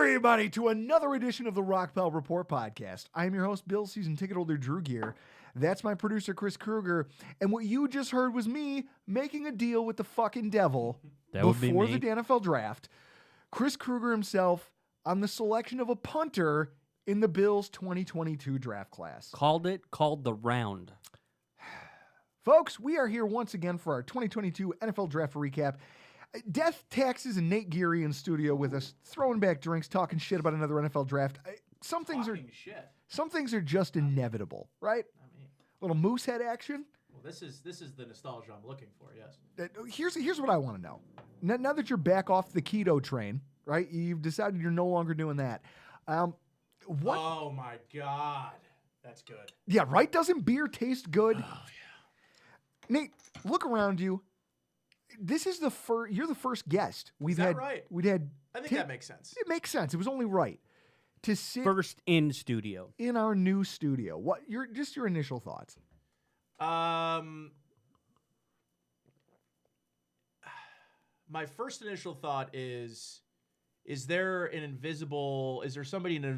everybody, to another edition of the Rock Pile Report podcast. I am your host, Bill, season ticket holder Drew Gear. That's my producer, Chris Kruger. And what you just heard was me making a deal with the fucking devil before the NFL draft. Chris Kruger himself on the selection of a punter in the Bills 2022 draft class. Called the round. Folks, we are here once again for our 2022 NFL draft recap. Death, Taxes, and Nate Geary in studio with us, throwing back drinks, talking shit about another NFL draft. Some things are just inevitable, right? I mean, a little moosehead action. Well, this is the nostalgia I'm looking for. Yes. Here's what I want to know. Now that you're back off the keto train, right? You've decided you're no longer doing that. What? Oh my God, that's good. Yeah, right. Doesn't beer taste good? Oh yeah. Nate, look around you. This is you're the first guest we've had. Right? We'd had. I think that makes sense. It makes sense. It was only right to sit First in studio. in our new studio. What your initial thoughts? My first initial thought is there somebody in an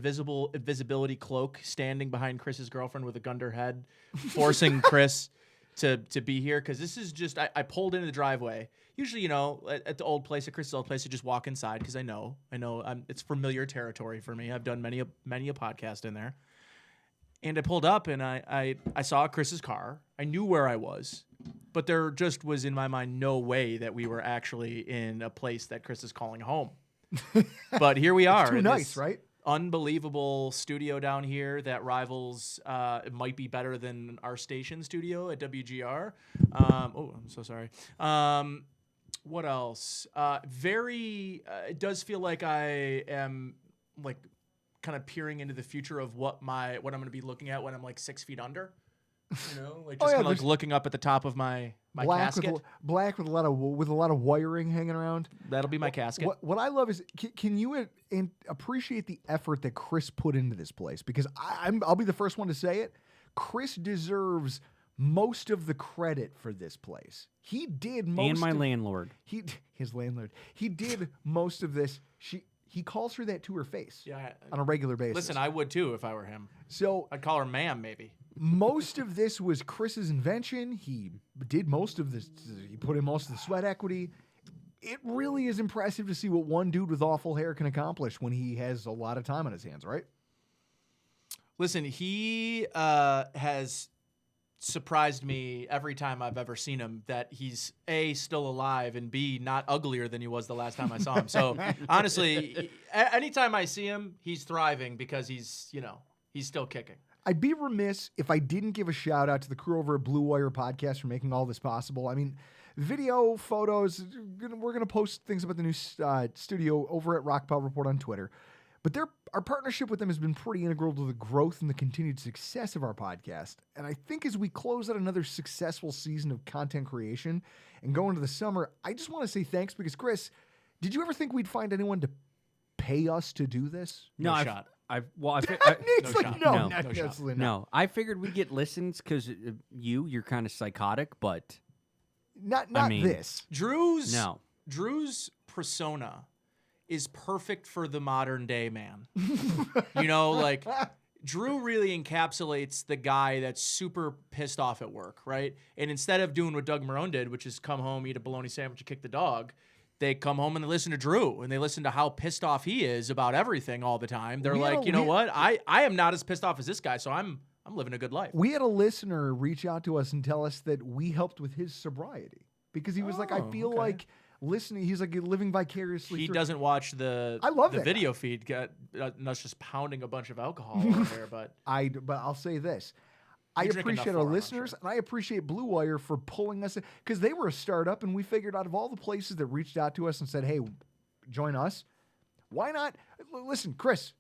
invisibility cloak standing behind Chris's girlfriend with a gun to her head, forcing Chris to be here? Because this is just, I pulled into the driveway. Usually, at the old place, at Chris's old place, I just walk inside because I know it's familiar territory for me. I've done many a podcast in there. And I pulled up and I saw Chris's car. I knew where I was, but there just was in my mind no way that we were actually in a place that Chris is calling home. But here we are. It's too nice, right? Unbelievable studio down here that rivals, it might be better than our station studio at WGR. I'm so sorry. What else? It does feel like I am like kind of peering into the future of what I'm going to be looking at when I'm like 6 feet under. Like just kind of like looking up at the top of my casket. Black with a lot of wiring hanging around. That'll be my casket. What I love is, can you appreciate the effort that Chris put into this place? Because I'll be the first one to say it. Chris deserves most of the credit for this place. He did most. And my landlord. His landlord. He did most of this. He calls her that to her face. Yeah, on a regular basis. Listen, I would too if I were him. So I'd call her ma'am, maybe. Most of this was Chris's invention. He did most of this. He put in most of the sweat equity. It really is impressive to see what one dude with awful hair can accomplish when he has a lot of time on his hands, right? Listen, he has surprised me every time I've ever seen him that he's A, still alive, and B, not uglier than he was the last time I saw him. So honestly, anytime I see him, he's thriving because he's still kicking. I'd be remiss if I didn't give a shout out to the crew over at Blue Wire Podcast for making all this possible. I mean, video, photos, we're going to post things about the new studio over at Rock Pile Report on Twitter. But our partnership with them has been pretty integral to the growth and the continued success of our podcast. And I think as we close out another successful season of content creation and go into the summer, I just want to say thanks because, Chris, did you ever think we'd find anyone to pay us to do this? No shot. No. I figured we'd get listens because you're kind of psychotic, but not this. Drew's persona is perfect for the modern day man. Like Drew really encapsulates the guy that's super pissed off at work, right? And instead of doing what Doug Marrone did, which is come home, eat a bologna sandwich, and kick the dog, they come home and they listen to Drew and they listen to how pissed off he is about everything all the time. They're like, what? I am not as pissed off as this guy, so I'm living a good life. We had a listener reach out to us and tell us that we helped with his sobriety because he was like, I feel like listening. He's like living vicariously. He doesn't watch the video feed. Got us just pounding a bunch of alcohol over there, but I'll say this. I appreciate our listeners, and I appreciate Blue Wire for pulling us in, because they were a startup, and we figured out of all the places that reached out to us and said, hey, join us, why not? Listen, Chris,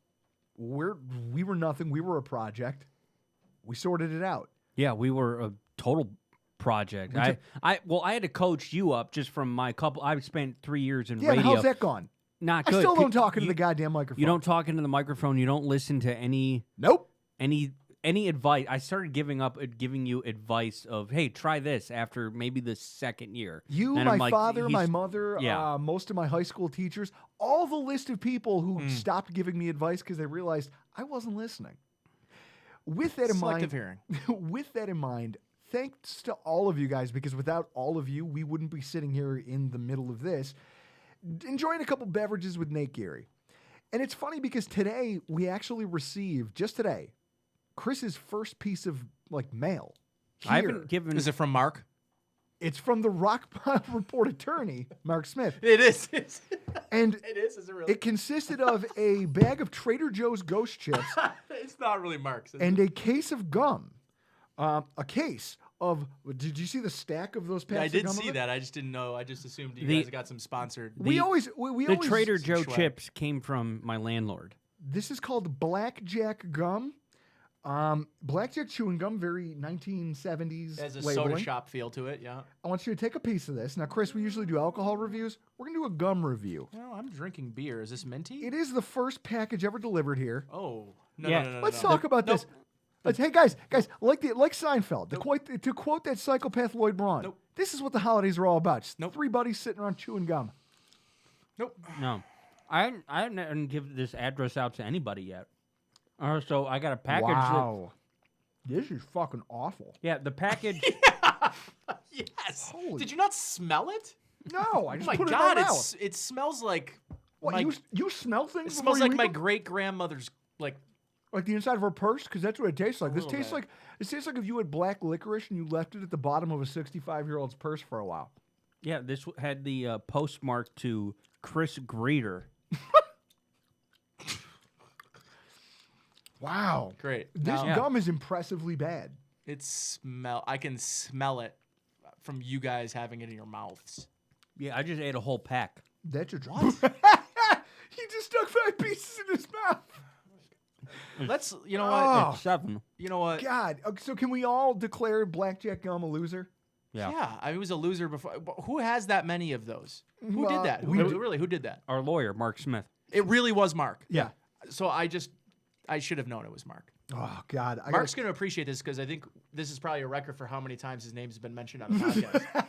we were nothing. We were a project. We sorted it out. Yeah, we were a total project. I had to coach you up just from my couple. I've spent 3 years in radio. Yeah, how's that gone? Not good. I still don't talk into the goddamn microphone. You don't talk into the microphone. You don't listen to any any advice. I started giving up at giving you advice of, hey, try this after maybe the second year. You, and my I'm like, father, my mother, Yeah. most of my high school teachers, all the list of people who stopped giving me advice because they realized I wasn't listening. With that in Selective mind, hearing. with that in mind, thanks to all of you guys, because without all of you, we wouldn't be sitting here in the middle of this, enjoying a couple beverages with Nate Geary. And it's funny because today we actually received, just today, Chris's first piece of mail. I Here. haven't given. Is it from Mark? It's from the Rock Pile Report attorney, Mark Smith. It is. And It is. Is it really? it consisted of a bag of Trader Joe's Ghost Chips It's not really Mark's. and a case of gum. A case of. Did you see the stack of those packs? I of did gum see of it? that. I just didn't know. I just assumed you The- guys got some sponsored. We The- always The Trader Joe swag. chips came from my landlord. This is called Blackjack gum. Blackjack chewing gum, very 1970s Has a labeling. soda shop feel to it. Yeah. I want you to take a piece of this. Now, Chris, we usually do alcohol reviews. We're gonna do a gum review. Well, I'm drinking beer. Is this minty? It is the first package ever delivered here. Oh. No, Yeah. no. Let's talk about this. Hey guys, like Seinfeld, to quote that psychopath Lloyd Braun. Nope. This is what the holidays are all about. Just Nope. three buddies sitting around chewing gum. Nope. No, I haven't give this address out to anybody yet. So I got a package. Wow, this is fucking awful. Yeah, the package. Yes. Holy- Did you not smell it? No, I Oh just my put God! it in my mouth. It smells like. What, my- you smell things? It before smells you like eat my them? great grandmother's like. Like the inside of her purse, because that's what it tastes like. This little tastes bit. like if you had black licorice and you left it at the bottom of a 65-year-old's purse for a while. Yeah, this had the postmark to Chris Greeter. Wow, Great. this Now, gum is impressively bad. I can smell it from you guys having it in your mouths. Yeah, I just ate a whole pack. That's a what? He just stuck 5 pieces in his mouth. Let's. You know Oh. what? It's 7. You know what? God, so can we all declare Blackjack Gum a loser? Yeah. Yeah, I was a loser before. But who has that many of those? Who Well, did that? we Who, do. really? Who did that? Our lawyer, Mark Smith. It really was Mark. Yeah. So I should have known it was Mark. Oh God, Mark's going to appreciate this because I think this is probably a record for how many times his name's been mentioned on the podcast.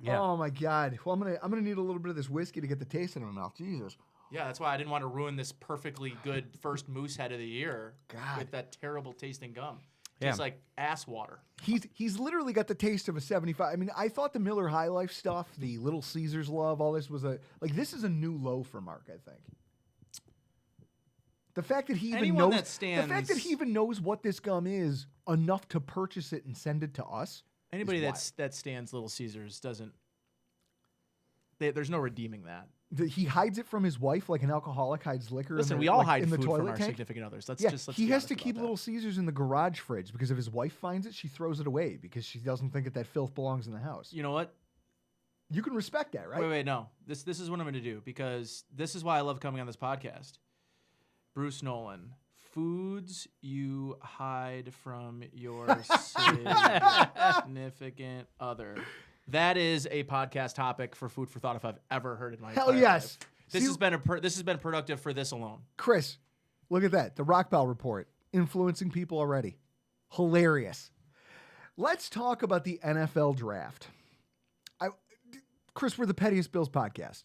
Yeah. Oh my God. Well, I'm gonna need a little bit of this whiskey to get the taste in my mouth. Jesus. Yeah, that's why I didn't want to ruin this perfectly good first moose head of the year God. with that terrible tasting gum. Yeah. Tastes like ass water. He's literally got the taste of a 75. I mean, I thought the Miller High Life stuff, the Little Caesars love, all this was this is a new low for Mark, I think. The fact that he even Anyone knows that the fact that he even knows what this gum is enough to purchase it and send it to us. Anybody is that stands Little Caesars doesn't. There's no redeeming that. He hides it from his wife like an alcoholic hides liquor. Listen, in the, we all like, hide in the food toilet from our tank. significant others. Let's Yeah, just let's he be has honest to about keep that. Little Caesars in the garage fridge because if his wife finds it, she throws it away because she doesn't think that filth belongs in the house. You know what? You can respect that, right? Wait, no. This is what I'm going to do because this is why I love coming on this podcast. Bruce Nolan, foods you hide from your significant other. That is a podcast topic for food for thought if I've ever heard it in my Hell entire yes. life. This See- has been this has been productive for this alone. Chris, look at that. The Rock Bell Report influencing people already. Hilarious. Let's talk about the NFL draft. Chris, we're the Pettiest Bills podcast.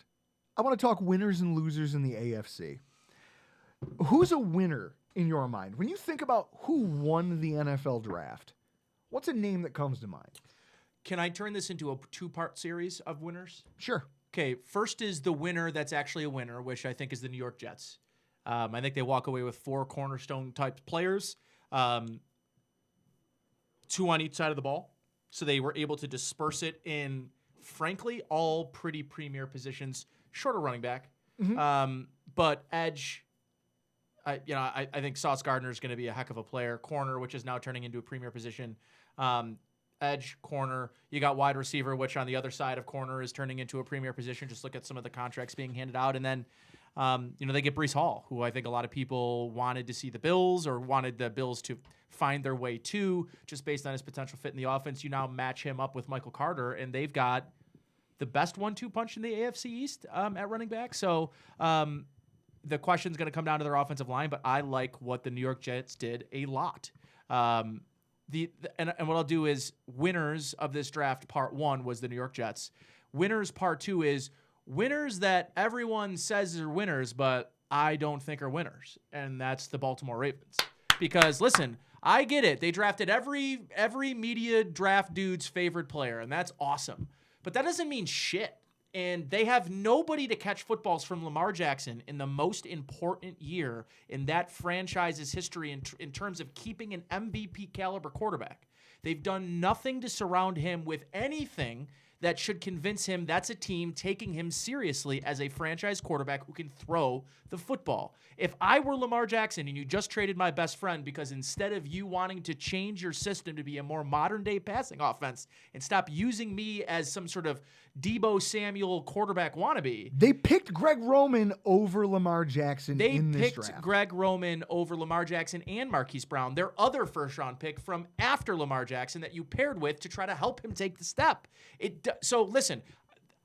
I want to talk winners and losers in the AFC. Who's a winner in your mind? When you think about who won the NFL draft, what's a name that comes to mind? Can I turn this into a two-part series of winners? Sure. Okay, first is the winner that's actually a winner, which I think is the New York Jets. I think they walk away with 4 cornerstone-type players, 2 on each side of the ball. So they were able to disperse it in, frankly, all pretty premier positions, short of running back. But edge, I think Sauce Gardner is going to be a heck of a player. Corner, which is now turning into a premier position. Edge, corner. You got wide receiver, which on the other side of corner is turning into a premier position. Just look at some of the contracts being handed out. And then, they get Breece Hall, who I think a lot of people wanted to see the Bills or wanted the Bills to find their way to just based on his potential fit in the offense. You now match him up with Michael Carter, and they've got the best 1-2 punch in the AFC East at running back. So the question's going to come down to their offensive line, but I like what the New York Jets did a lot. And what I'll do is winners of this draft, part 1 was the New York Jets. Winners, part 2 is winners that everyone says are winners, but I don't think are winners, and that's the Baltimore Ravens. Because listen, I get it. They drafted every media draft dude's favorite player, and that's awesome. But that doesn't mean shit. And they have nobody to catch footballs from Lamar Jackson in the most important year in that franchise's history in terms of keeping an MVP caliber quarterback. They've done nothing to surround him with anything that should convince him that's a team taking him seriously as a franchise quarterback who can throw the football. If I were Lamar Jackson and you just traded my best friend because instead of you wanting to change your system to be a more modern-day passing offense and stop using me as some sort of Deebo Samuel quarterback wannabe. They picked Greg Roman over Lamar Jackson in this draft. They picked Greg Roman over Lamar Jackson and Marquise Brown, their other first-round pick from after Lamar Jackson that you paired with to try to help him take the step. So listen,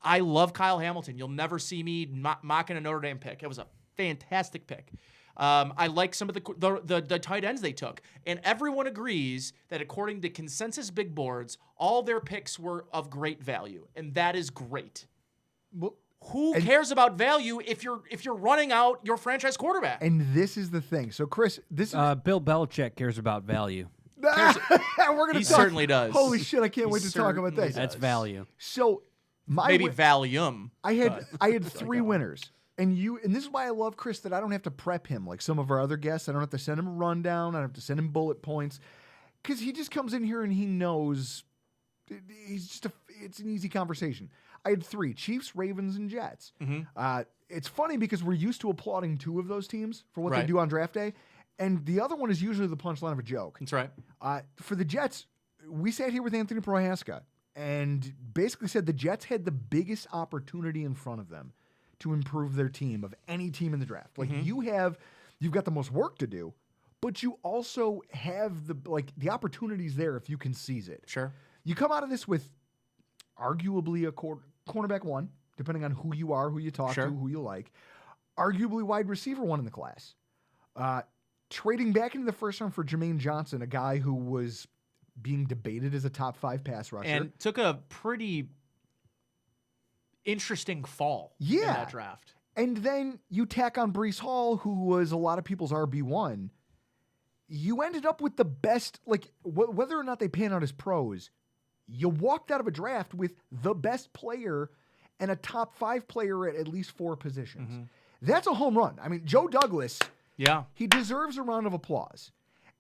I love Kyle Hamilton. You'll never see me mocking a Notre Dame pick. It was a fantastic pick. I like some of the tight ends they took. And everyone agrees that according to consensus big boards, all their picks were of great value. And that is great. Well, who cares about value if you're running out your franchise quarterback? And this is the thing. So, Chris, this is... Bill Belichick cares about value. He certainly does. Holy shit, I can't wait to talk about this. That's value. So, maybe Valium. I had 3 winners. And this is why I love Chris, that I don't have to prep him like some of our other guests. I don't have to send him a rundown. I don't have to send him bullet points, because he just comes in here and he knows it's an easy conversation. I had 3: Chiefs, Ravens, and Jets. Mm-hmm. It's funny because we're used to applauding 2 of those teams for what they do on draft day, and the other one is usually the punchline of a joke. That's right. For the Jets, we sat here with Anthony Prohaska and basically said the Jets had the biggest opportunity in front of them to improve their team of any team in the draft. Like you've got the most work to do, but you also have the opportunities there if you can seize it. Sure. You come out of this with arguably a cornerback 1, depending on who you are, who you talk to, who you like. Arguably wide receiver 1 in the class. Trading back into the first round for Jermaine Johnson, a guy who was being debated as a top 5 pass rusher. And took a pretty interesting fall in that draft. And then you tack on Breece Hall, who was a lot of people's RB1. You ended up with the best, whether or not they pan out as pros, you walked out of a draft with the best player and a top 5 player at least 4 positions. Mm-hmm. That's a home run. I mean, Joe Douglas, he deserves a round of applause.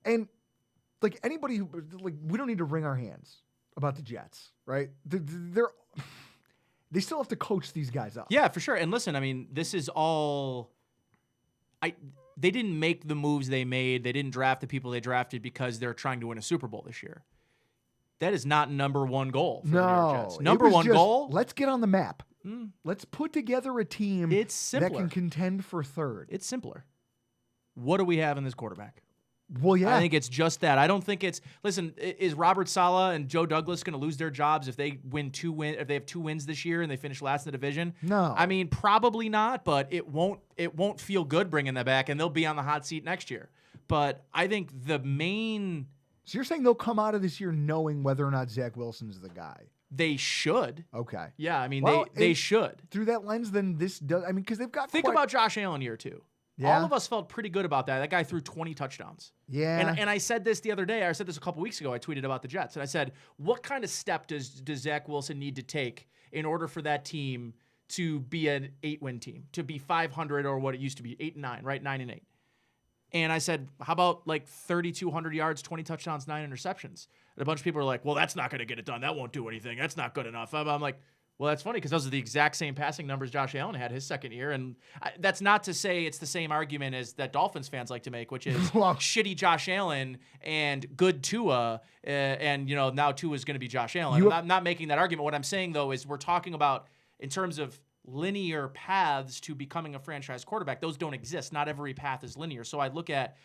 And anybody who, we don't need to wring our hands about the Jets, right? They still have to coach these guys up. Yeah, for sure. And listen, I mean, this is all... They didn't make the moves they made. They didn't draft the people they drafted because they're trying to win a Super Bowl this year. That is not number 1 goal for the New York Jets. Number 1 goal? Let's get on the map. Let's put together a team that can contend for 3rd. It's simpler. What do we have in this quarterback? Well, yeah. I think it's just that. I don't think it's... Listen, is Robert Saleh and Joe Douglas going to lose their jobs if they if they have 2 wins this year and they finish last in the division? No. I mean, probably not, but it won't feel good bringing them back, and they'll be on the hot seat next year. But I think the main... So you're saying they'll come out of this year knowing whether or not Zach Wilson is the guy? They should. Okay. Yeah, I mean, they should. Through that lens, then this does... I mean, because they've got... Think about Josh Allen year 2. Yeah. All of us felt pretty good about that. That guy threw 20 touchdowns. Yeah. And I said this the other day. I said this a couple weeks ago. I tweeted about the Jets. And I said, what kind of step does Zach Wilson need to take in order for that team to be an 8-win team, to be 500 or what it used to be, 8-9, right? 9-8. And I said, how about 3,200 yards, 20 touchdowns, 9 interceptions? And a bunch of people are like, well, that's not going to get it done. That won't do anything. That's not good enough. I'm like, well, that's funny because those are the exact same passing numbers Josh Allen had his second year. And that's not to say it's the same argument as that Dolphins fans like to make, which is shitty Josh Allen and good Tua. And, now Tua is going to be Josh Allen. I'm not making that argument. What I'm saying, though, is we're talking about in terms of linear paths to becoming a franchise quarterback. Those don't exist. Not every path is linear. So I look at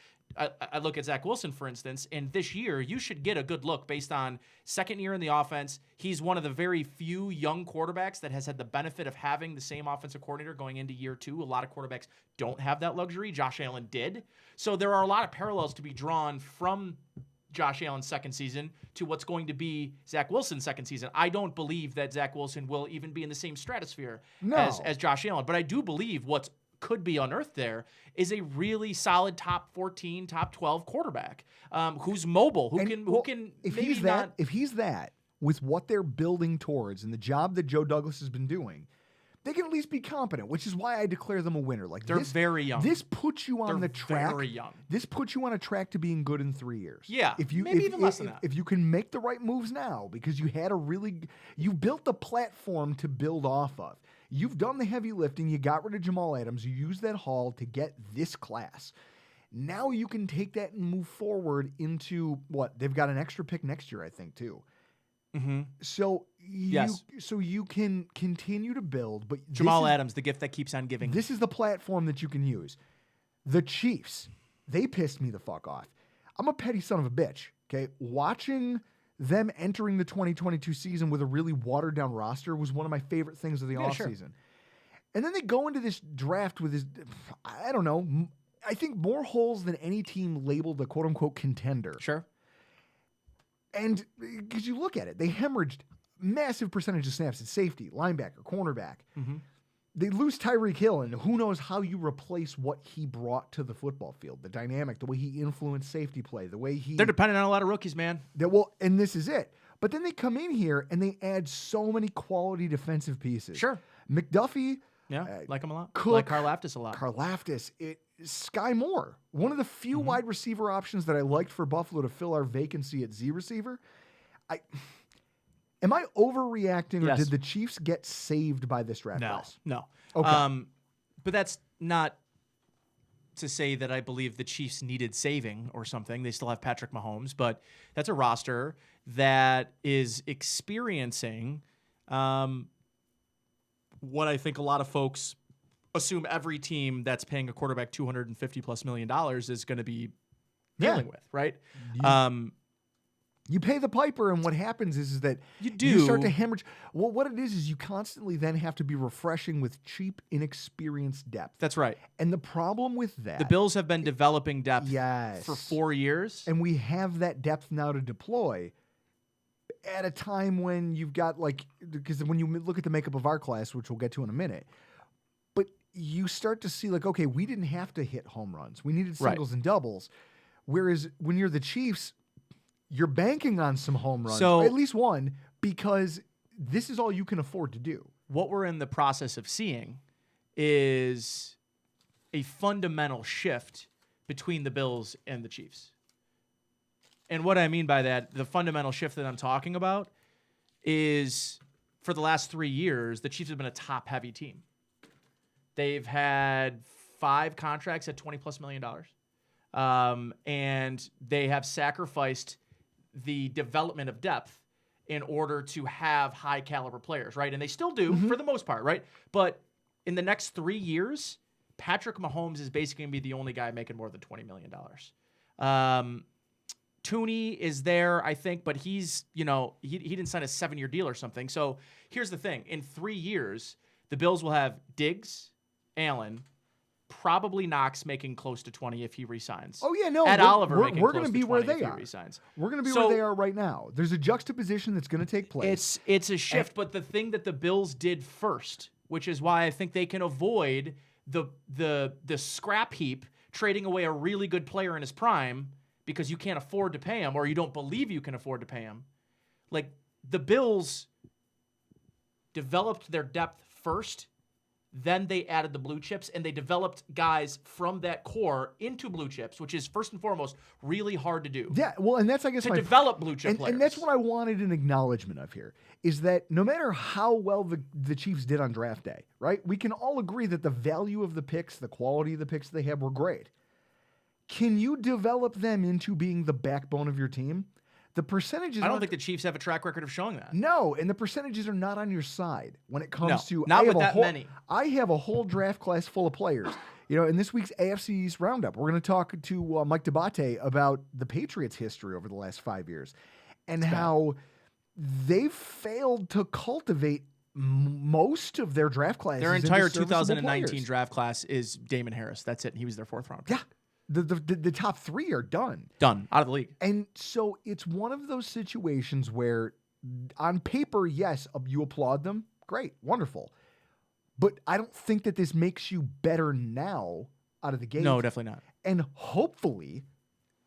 Zach Wilson, for instance, and this year you should get a good look based on second year in the offense. He's one of the very few young quarterbacks that has had the benefit of having the same offensive coordinator going into year 2. A lot of quarterbacks don't have that luxury. Josh Allen did. So there are a lot of parallels to be drawn from Josh Allen's second season to what's going to be Zach Wilson's second season. I don't believe that Zach Wilson will even be in the same stratosphere as Josh Allen, but I do believe what's could be unearthed there is a really solid top 14, top 12 quarterback who's mobile, who can if maybe he's that, if he's that with what they're building towards and the job that Joe Douglas has been doing, they can at least be competent, which is why I declare them a winner. Like they're very young. This puts you on they're the track. Very young. This puts you on a track to being good in 3 years. Yeah, maybe even less than that. If you can make the right moves now, because you built the platform to build off of. You've done the heavy lifting. You got rid of Jamal Adams. You used that haul to get this class. Now you can take that and move forward into what? They've got an extra pick next year, I think, too. Mm-hmm. So you can continue to build, but Jamal Adams, the gift that keeps on giving. This is the platform that you can use. The Chiefs, they pissed me the fuck off. I'm a petty son of a bitch. Okay, watching them entering the 2022 season with a really watered down roster was one of my favorite things of the offseason. Sure. And then they go into this draft with this, I don't know, I think more holes than any team labeled a quote unquote contender. Sure. And because you look at it, they hemorrhaged massive percentage of snaps at safety, linebacker, cornerback. Mm-hmm. They lose Tyreek Hill, and who knows how you replace what he brought to the football field, the dynamic, the way he influenced safety play, the way he... They're dependent on a lot of rookies, man. And this is it. But then they come in here, and they add so many quality defensive pieces. Sure. McDuffie... Yeah, like him a lot. Cook, like Karlaftis a lot. Karlaftis. Sky Moore, one of the few wide receiver options that I liked for Buffalo to fill our vacancy at Z receiver. Am I overreacting, or did the Chiefs get saved by this draft class? No. Okay. But that's not to say that I believe the Chiefs needed saving or something. They still have Patrick Mahomes, but that's a roster that is experiencing what I think a lot of folks assume every team that's paying a quarterback $250+ million is going to be dealing with, right? You pay the piper, and what happens is that you start to hemorrhage. Well, what it is you constantly then have to be refreshing with cheap, inexperienced depth. That's right. And the problem with that... The Bills have been developing depth for 4 years. And we have that depth now to deploy at a time when you've got, because when you look at the makeup of our class, which we'll get to in a minute, but you start to see, okay, we didn't have to hit home runs. We needed singles and doubles. Whereas when you're the Chiefs... You're banking on some home runs, at least one, because this is all you can afford to do. What we're in the process of seeing is a fundamental shift between the Bills and the Chiefs. And what I mean by that, the fundamental shift that I'm talking about is for the last 3 years, the Chiefs have been a top-heavy team. They've had 5 contracts at $20+ million. And they have sacrificed the development of depth in order to have high caliber players, right? And they still do for the most part, right? But in the next 3 years, Patrick Mahomes is basically going to be the only guy making more than $20 million. Tooney is there, I think, but he's, he didn't sign a 7-year deal or something. So here's the thing. In 3 years, the Bills will have Diggs, Allen, probably Knox making close to 20 if he resigns. Oh, yeah, no. Oliver we're making going close to be to where 20 they if he are. resigns. We're going to be where they are right now. There's a juxtaposition that's going to take place. It's a shift, but the thing that the Bills did first, which is why I think they can avoid the scrap heap trading away a really good player in his prime because you can't afford to pay him or you don't believe you can afford to pay him. Like, the Bills developed their depth first. Then they added the blue chips, and they developed guys from that core into blue chips, which is, first and foremost, really hard to do. Yeah, well, and that's, I guess, to develop blue chip players. And that's what I wanted an acknowledgement of here, is that no matter how well the Chiefs did on draft day, right, we can all agree that the value of the picks, the quality of the picks they had were great. Can you develop them into being the backbone of your team? the percentages. I don't think the Chiefs have a track record of showing that. No, and the percentages are not on your side when it comes to. Not with that many. I have a whole draft class full of players. In this week's AFC East Roundup, we're going to talk to Mike Debate about the Patriots' history over the last 5 years and how they've failed to cultivate most of their draft classes. Their entire 2019 draft class is Damon Harris. That's it. He was their 4th round pick. Yeah. The top 3 are done. Done. Out of the league. And so it's one of those situations where on paper, yes, you applaud them. Great. Wonderful. But I don't think that this makes you better now out of the gate. No, definitely not. And hopefully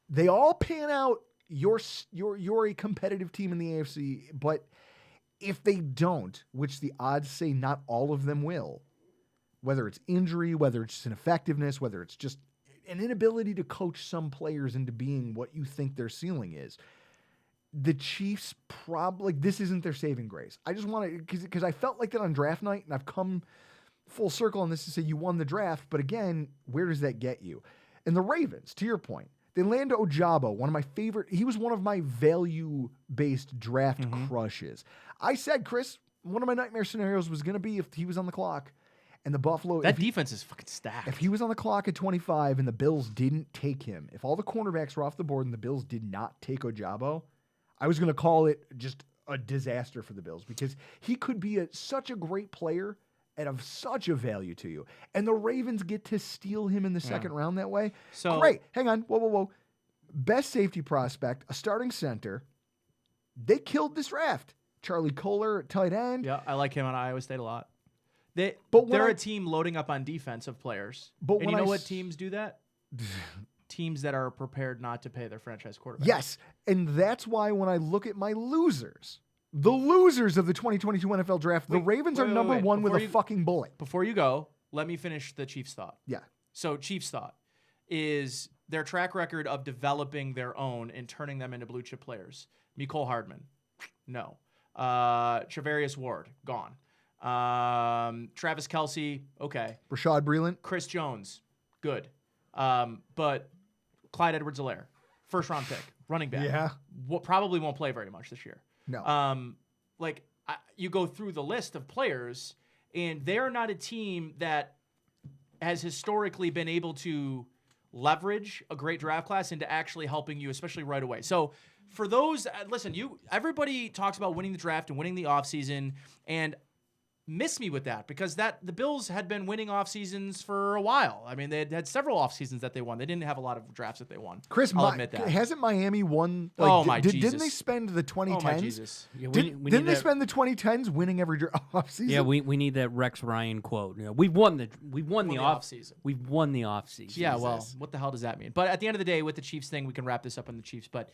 they all pan out. You're a competitive team in the AFC, but if they don't, which the odds say not all of them will, whether it's injury, whether it's ineffectiveness, whether it's just an inability to coach some players into being what you think their ceiling is, the Chiefs probably, this isn't their saving grace. I just want to, because I felt like that on draft night, and I've come full circle on this to say you won the draft, but again, where does that get you? And the Ravens, to your point, they land Ojabo, one of my favorite, he was one of my value-based draft crushes. I said, Chris, one of my nightmare scenarios was going to be if he was on the clock. And the Buffalo... That defense is fucking stacked. If he was on the clock at 25 and the Bills didn't take him, if all the cornerbacks were off the board and the Bills did not take Ojabo, I was going to call it just a disaster for the Bills because he could be such a great player and of such a value to you. And the Ravens get to steal him in the second round that way. So great. Hang on. Whoa. Best safety prospect, a starting center. They killed this draft. Charlie Kohler at tight end. Yeah, I like him on Iowa State a lot. They're a team loading up on defensive players. But and you know what teams do that? Teams that are prepared not to pay their franchise quarterback. Yes, and that's why when I look at my losers, the losers of the 2022 NFL Draft, the Ravens are number one with a fucking bullet. Before you go, let me finish the Chiefs' thought. Yeah. So Chiefs' thought is their track record of developing their own and turning them into blue chip players. Mecole Hardman, no. Travarius Ward, gone. Travis Kelce, okay. Rashad Breeland. Chris Jones, good. But Clyde Edwards-Helaire, 1st round pick, running back. Yeah. Probably won't play very much this year. No. You go through the list of players, and they're not a team that has historically been able to leverage a great draft class into actually helping you, especially right away. So for those, listen, everybody talks about winning the draft and winning the offseason, and miss me with that because the Bills had been winning off seasons for a while. I mean, they had several off seasons that they won. They didn't have a lot of drafts that they won. Chris, I'll admit that. Hasn't Miami won? Jesus. Didn't they spend the 2010s? Oh my Jesus! Yeah, didn't they spend the 2010s winning every off season? Yeah, we need that Rex Ryan quote. We've won the off season. We've won the off season. Yeah, well, what the hell does that mean? But at the end of the day, with the Chiefs thing, we can wrap this up on the Chiefs. But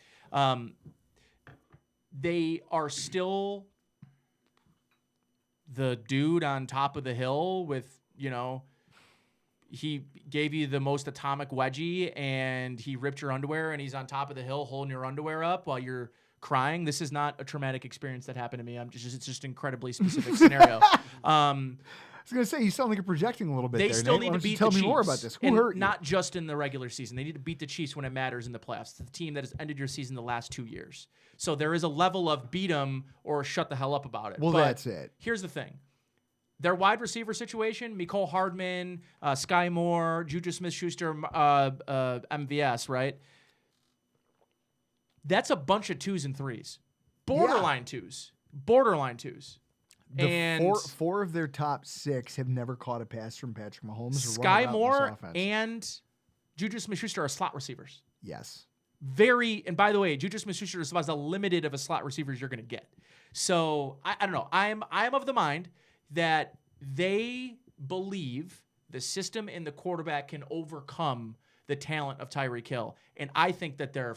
they are still the dude on top of the hill with, he gave you the most atomic wedgie and he ripped your underwear and he's on top of the hill holding your underwear up while you're crying. This is not a traumatic experience that happened to me. It's just an incredibly specific scenario. I was going to say, you sound like you're projecting a little bit. They there, still Nate. need Why to don't you beat tell the me Chiefs. more about this. Who And hurt you? not just in the regular season. They need to beat the Chiefs when it matters in the playoffs. It's the team that has ended your season the last 2 years. So there is a level of beat them or shut the hell up about it. Well, but that's it. Here's the thing. Their wide receiver situation, Mecole Hardman, Sky Moore, Juju Smith-Schuster, MVS, right? That's a bunch of 2s and 3s. Borderline 2s. Four of their top 6 have never caught a pass from Patrick Mahomes. Sky Moore and Juju Smith-Schuster are slot receivers. Yes. And by the way, Juju Smith-Schuster is about as limited of a slot receiver as you're going to get. So I don't know. I'm of the mind that they believe the system and the quarterback can overcome the talent of Tyreek Hill. And I think that they're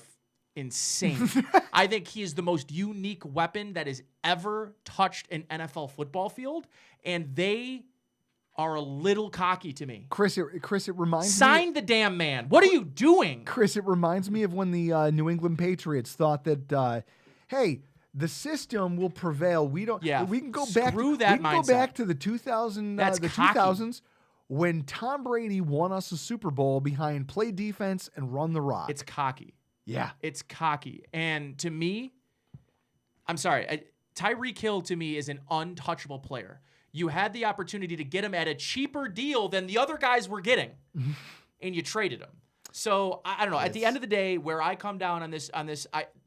insane. I think he is the most unique weapon that has ever touched an NFL football field. And they are a little cocky to me. Chris, it reminds me... Sign the damn man. What are you doing? Chris, it reminds me of when the New England Patriots thought that, hey... the system will prevail. We don't. Yeah. We can go back. Screw that we can mindset. go back to the 2000s when Tom Brady won us a Super Bowl behind play defense and run the rock. It's cocky. Yeah. It's cocky. And to me, I'm sorry, Tyreek Hill to me is an untouchable player. You had the opportunity to get him at a cheaper deal than the other guys were getting, and you traded him. So I don't know. At the end of the day, where I come down on this,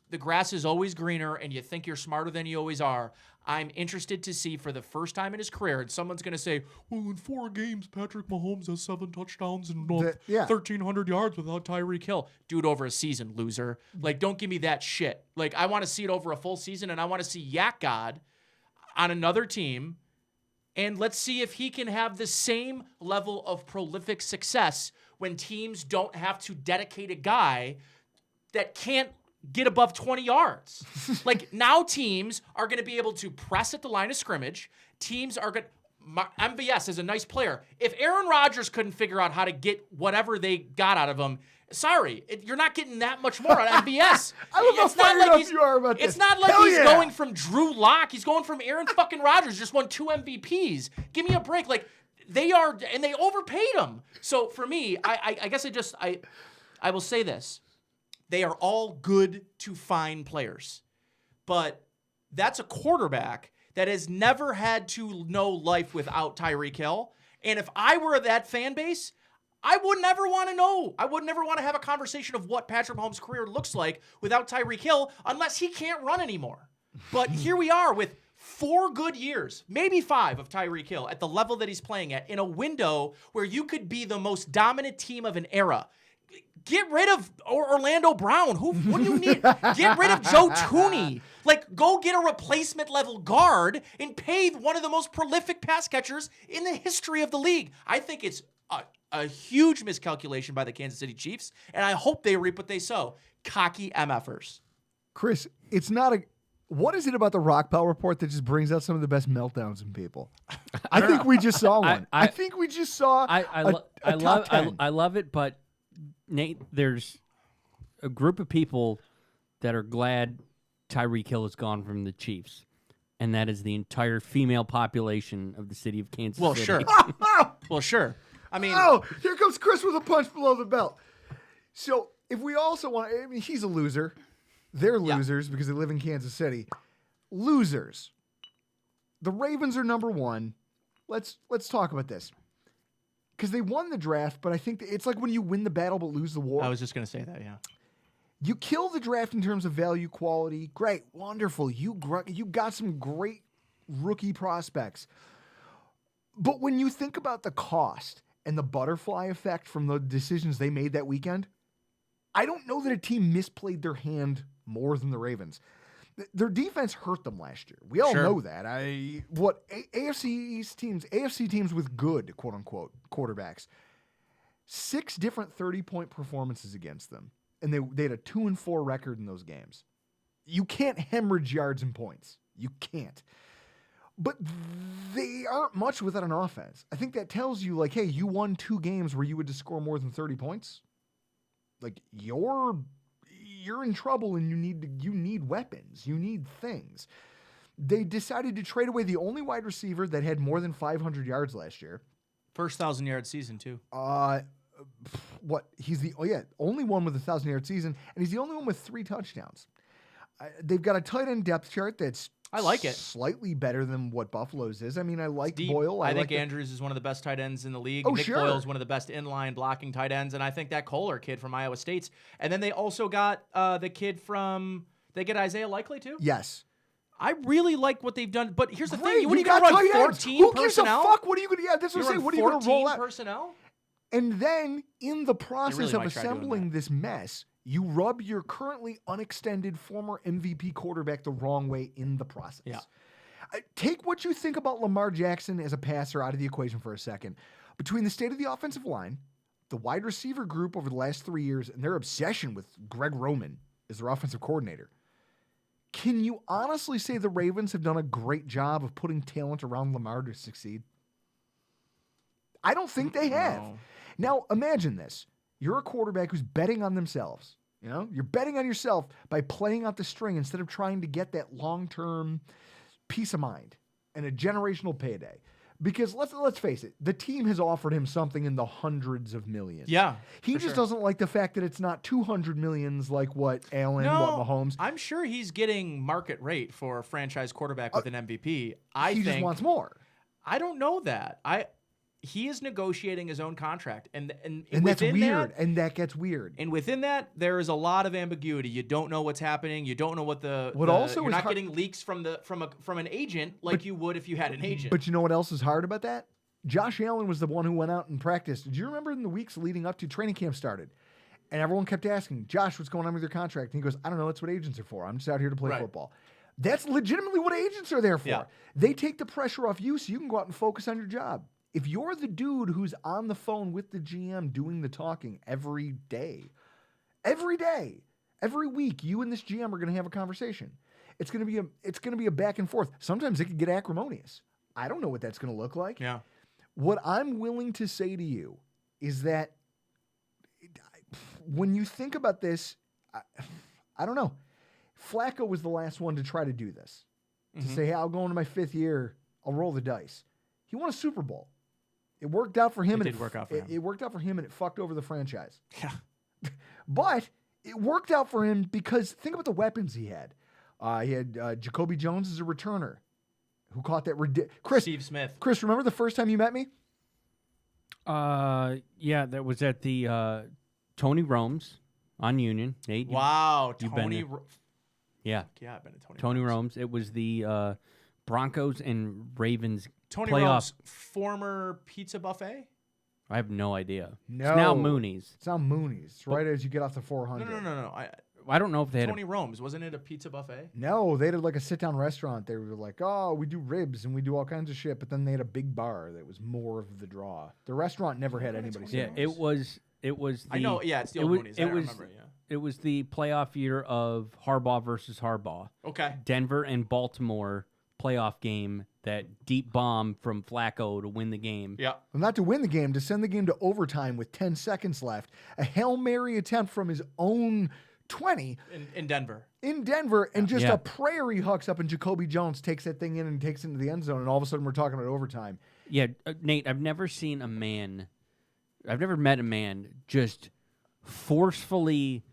the grass is always greener, and you think you're smarter than you always are. I'm interested to see for the first time in his career, and someone's going to say, well, in 4 games, Patrick Mahomes has 7 touchdowns and 1,300 yards without Tyreek Hill. Do it over a season, loser. Like, don't give me that shit. Like, I want to see it over a full season, and I want to see Yak God on another team, and let's see if he can have the same level of prolific success when teams don't have to dedicate a guy that can't get above 20 yards. Like, now teams are going to be able to press at the line of scrimmage. Teams are going to... MVS is a nice player. If Aaron Rodgers couldn't figure out how to get whatever they got out of him, sorry, you're not getting that much more on MVS. I love how fired up you are about this. It's not like he's going from Drew Lock. He's going from Aaron fucking Rodgers. Just won 2 MVPs. Give me a break. Like, they are... And they overpaid him. So, for me, I guess I will say this. They are all good to fine players. But that's a quarterback that has never had to know life without Tyreek Hill. And if I were that fan base, I would never want to know. I would never want to have a conversation of what Patrick Mahomes' career looks like without Tyreek Hill unless he can't run anymore. But here we are with 4 good years, maybe 5 of Tyreek Hill at the level that he's playing at in a window where you could be the most dominant team of an era. Get rid of Orlando Brown. What do you need? Get rid of Joe Tooney. Like, go get a replacement level guard and pay one of the most prolific pass catchers in the history of the league. I think it's a huge miscalculation by the Kansas City Chiefs, and I hope they reap what they sow. Cocky MFers. Chris, it's not a... What is it about the Rockpile report that just brings out some of the best meltdowns in people? I think we just saw one. I think we just saw a top 10. I love it, but Nate, there's a group of people that are glad Tyreek Hill is gone from the Chiefs, and that is the entire female population of the city of Kansas City. Sure. Well, sure. I mean... Oh, here comes Chris with a punch below the belt. So, if we also want... I mean, he's a loser. They're losers because they live in Kansas City. Losers. The Ravens are number 1. Let's talk about this. Because they won the draft, but I think it's like when you win the battle but lose the war. I was just going to say that, yeah. You kill the draft in terms of value, quality. Great, wonderful. You got some great rookie prospects. But when you think about the cost and the butterfly effect from the decisions they made that weekend, I don't know that a team misplayed their hand more than the Ravens. Their defense hurt them last year. We all know that. AFC teams with good, quote unquote, quarterbacks, 6 different 30-point performances against them, and they had a 2-4 record in those games. You can't hemorrhage yards and points. You can't. But they aren't much without an offense. I think that tells you, like, hey, you won 2 games where you would score more than 30 points. Like, you're in trouble, and you need weapons. You need things. They decided to trade away the only wide receiver that had more than 500 yards last year. First 1,000-yard season, too. He's the only one with a 1,000-yard season, and he's the only one with 3 touchdowns. They've got a tight end depth chart that's I like it. Slightly better than what Buffalo's is. I mean, I like Boyle. I think Andrews is one of the best tight ends in the league. Nick Boyle is one of the best inline blocking tight ends, and I think that Kohler kid from Iowa State's. And then they also got the kid from. They get Isaiah Likely too. Yes. I really like what they've done, but here's the thing: what are you going to run 14 Who personnel? Gives a fuck? What are you going to? Yeah, that's what I'm saying. What are you going to roll out? Personnel? And then in the process of assembling this mess, you rub your currently unextended former MVP quarterback the wrong way in the process. Yeah. Take what you think about Lamar Jackson as a passer out of the equation for a second. Between the state of the offensive line, the wide receiver group over the last 3 years, and their obsession with Greg Roman as their offensive coordinator, can you honestly say the Ravens have done a great job of putting talent around Lamar to succeed? I don't think they have. No. Now, imagine this. You're a quarterback who's betting on themselves. You know, you're betting on yourself by playing out the string instead of trying to get that long-term peace of mind and a generational payday. Because let's face it, the team has offered him something in the hundreds of millions. Yeah. He just doesn't like the fact that it's not 200 millions like what Allen, what Mahomes. I'm sure he's getting market rate for a franchise quarterback with an MVP. He just wants more. I don't know that. He is negotiating his own contract, and that's weird. And that gets weird. And within that, there is a lot of ambiguity. You don't know what's happening. You don't know what also you're not getting leaks from an agent like you would if you had an agent. But you know what else is hard about that? Josh Allen was the one who went out and practiced. Did you remember in the weeks leading up to training camp started? And everyone kept asking, Josh, what's going on with your contract? And he goes, I don't know. That's what agents are for. I'm just out here to play football. That's legitimately what agents are there for. Yeah. They take the pressure off you so you can go out and focus on your job. If you're the dude who's on the phone with the GM doing the talking every day, every week, you and this GM are going to have a conversation. It's going to be a back and forth. Sometimes it could get acrimonious. I don't know what that's going to look like. Yeah. What I'm willing to say to you is that when you think about this, I don't know. Flacco was the last one to try to do this. To say, hey, I'll go into my 5th year, I'll roll the dice. He won a Super Bowl. It worked out for him. It worked out for him, and it fucked over the franchise. Yeah. But it worked out for him because think about the weapons he had. He had Jacoby Jones as a returner who caught that Steve Smith. Chris, remember the first time you met me? Yeah, that was at the Tony Rome's on Union. Nate, wow, you've been there. Yeah, I've been to Tony Rome's. It was the Broncos and Ravens Tony playoff. Rome's former pizza buffet? I have no idea. No. It's now Mooney's. It's now Mooney's. It's right as you get off the 400. No. I don't know if they had Tony Rome's. Wasn't it a pizza buffet? No, they had like a sit-down restaurant. They were like, oh, we do ribs and we do all kinds of shit. But then they had a big bar that was more of the draw. The restaurant never had anybody. Yeah, it was. I know. Yeah, it's the old Mooney's. I remember. Yeah. It was the playoff year of Harbaugh versus Harbaugh. Okay. Denver and Baltimore playoff game, that deep bomb from Flacco to win the game. Yeah. Well, not to win the game, to send the game to overtime with 10 seconds left. A Hail Mary attempt from his own 20. In Denver. And just a prayer he hucks up, and Jacoby Jones takes that thing in and takes it into the end zone, and all of a sudden we're talking about overtime. Yeah, Nate, I've never met a man just forcefully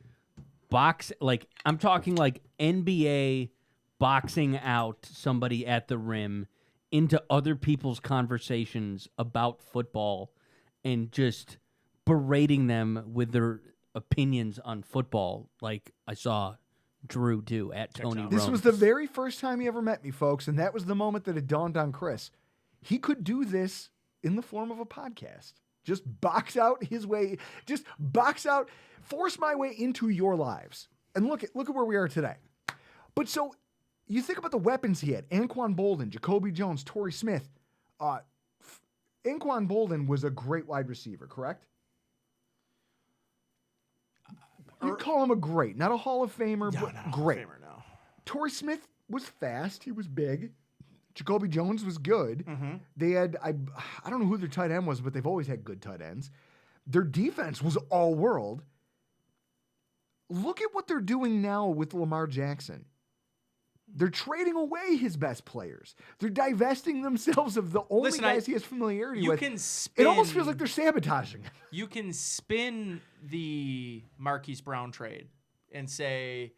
box, like, I'm talking like NBA boxing out somebody at the rim into other people's conversations about football and just berating them with their opinions on football, like I saw Drew do at Tony Rome's. This was the very first time he ever met me, folks, and that was the moment that it dawned on Chris. He could do this in the form of a podcast. Just box out his way, force my way into your lives. And look at where we are today. But so you think about the weapons he had: Anquan Boldin, Jacoby Jones, Torrey Smith. Anquan Boldin was a great wide receiver, correct? You'd call him a great, not a Hall of Famer, but great. Hall of Famer, no. Torrey Smith was fast. He was big. Jacoby Jones was good. Mm-hmm. They had, I don't know who their tight end was, but they've always had good tight ends. Their defense was all world. Look at what they're doing now with Lamar Jackson. They're trading away his best players. They're divesting themselves of the only guys he has familiarity with. It almost feels like they're sabotaging him. You can spin the Marquise Brown trade and say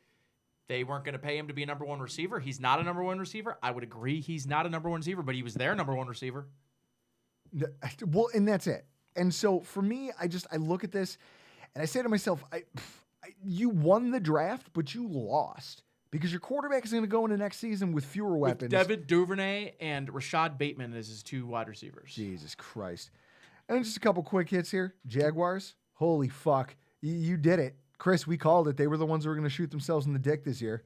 they weren't going to pay him to be a number one receiver. He's not a number one receiver. I would agree he's not a number one receiver, but he was their number one receiver. Well, and that's it. And so for me, I look at this and I say to myself, you won the draft, but you lost. Because your quarterback is going to go into next season with fewer weapons. With Devin Duvernay and Rashad Bateman as his two wide receivers. Jesus Christ. And just a couple quick hits here. Jaguars, holy fuck. You did it. Chris, we called it. They were the ones who were going to shoot themselves in the dick this year.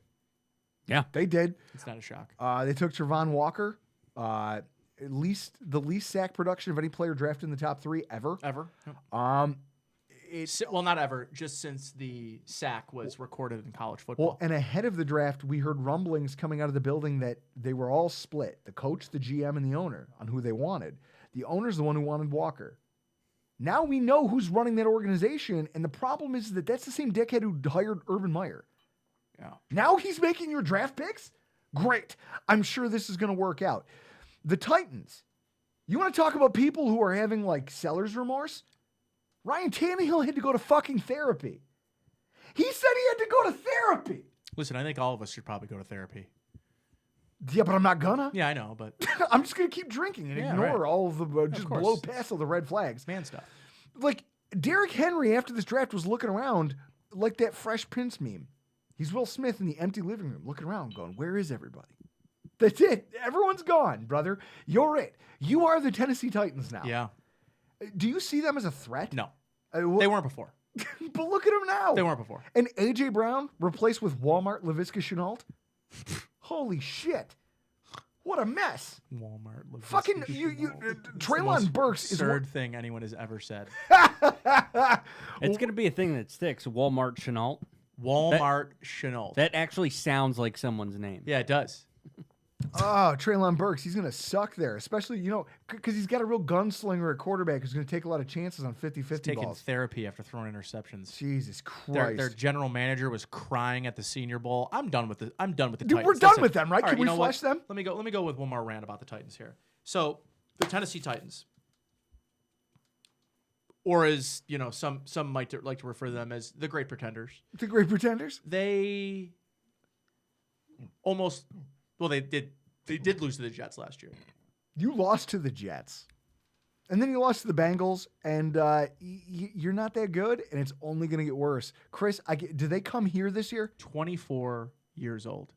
Yeah. They did. It's not a shock. They took Trevon Walker. At least the least sack production of any player drafted in the top 3 ever. Ever. Well, not ever, just since the sack was recorded in college football. Well, and ahead of the draft, we heard rumblings coming out of the building that they were all split. The coach, the GM, and the owner on who they wanted. The owner's the one who wanted Walker. Now we know who's running that organization, and the problem is that that's the same dickhead who hired Urban Meyer. Yeah. Now he's making your draft picks? Great. I'm sure this is going to work out. The Titans. You want to talk about people who are having like seller's remorse? Ryan Tannehill had to go to fucking therapy. He said he had to go to therapy. Listen, I think all of us should probably go to therapy. Yeah, but I'm not gonna. Yeah, I know, but I'm just gonna keep drinking and ignore all of the just course. blow past all the red flags. man stuff. Like Derrick Henry after this draft was looking around like that Fresh Prince meme. He's Will Smith in the empty living room looking around going, where is everybody? That's it. Everyone's gone, brother. You're it. You are the Tennessee Titans now. Yeah. Do you see them as a threat? No. Well, They weren't before. but look at them now. They weren't before. And A.J. Brown replaced with Walmart Laviska Shenault? Holy shit. What a mess. Walmart. Fucking Treylon Burks is absurd thing anyone has ever said. It's going to be a thing that sticks. Walmart Chenault. Walmart Chenault. That actually sounds like someone's name. Yeah, it does. Oh, Treylon Burks, he's going to suck there, especially, because he's got a real gunslinger at quarterback who's going to take a lot of chances on 50-50 Taking balls. therapy after throwing interceptions. Jesus Christ. Their general manager was crying at the Senior Bowl. I'm done with the Dude, Titans. we're done with them, right? All Can we you know flush them? Let me go with one more rant about the Titans here. So the Tennessee Titans, or as some might like to refer to them as the Great Pretenders. The Great Pretenders? They did lose to the Jets last year. You lost to the Jets. And then you lost to the Bengals, and you're not that good, and it's only going to get worse. Chris, do they come here this year? 24 years old.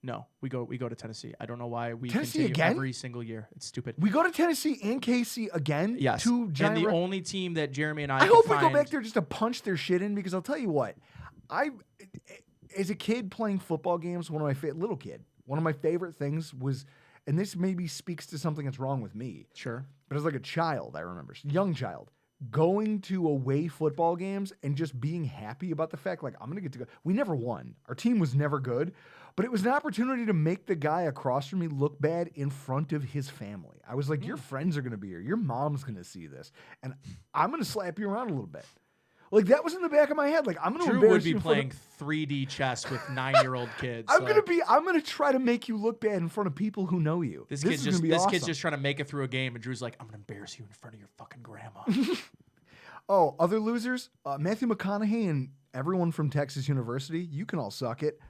No, we go to Tennessee. I don't know why we Tennessee continue again? every single year. It's stupid. We go to Tennessee and KC again? Yes. Two giant and the only team that Jeremy and I hope could we go find- back there just to punch their shit in, because I'll tell you what, as a kid playing football games, one of my favorite things was, and this maybe speaks to something that's wrong with me. Sure. But as like a child, I remember, young child, going to away football games and just being happy about the fact, like, I'm going to get to go. We never won. Our team was never good, but it was an opportunity to make the guy across from me look bad in front of his family. I was like, your friends are going to be here. Your mom's going to see this. And I'm going to slap you around a little bit. Like, that was in the back of my head. Like, I'm going to Drew embarrass would be you in front playing 3D chess with 9-year-old kids. I'm going to try to make you look bad in front of people who know you. This is gonna be awesome. kid's just trying to make it through a game, and Drew's like, I'm going to embarrass you in front of your fucking grandma. Oh, other losers? Matthew McConaughey and everyone from Texas University. You can all suck it.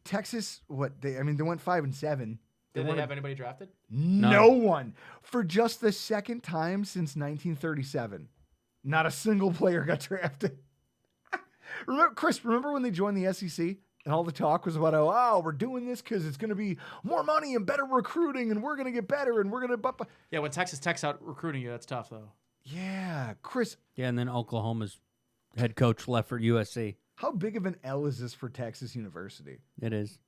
Texas, they went 5-7. Did they have anybody drafted? No one. For just the second time since 1937. Not a single player got drafted. Remember when they joined the SEC? And all the talk was about, we're doing this because it's going to be more money and better recruiting, and we're going to get better, and we're going to... Yeah, when Texas Tech's out recruiting you, that's tough, though. Yeah, Chris. Yeah, and then Oklahoma's head coach left for USC. How big of an L is this for Texas University? It is.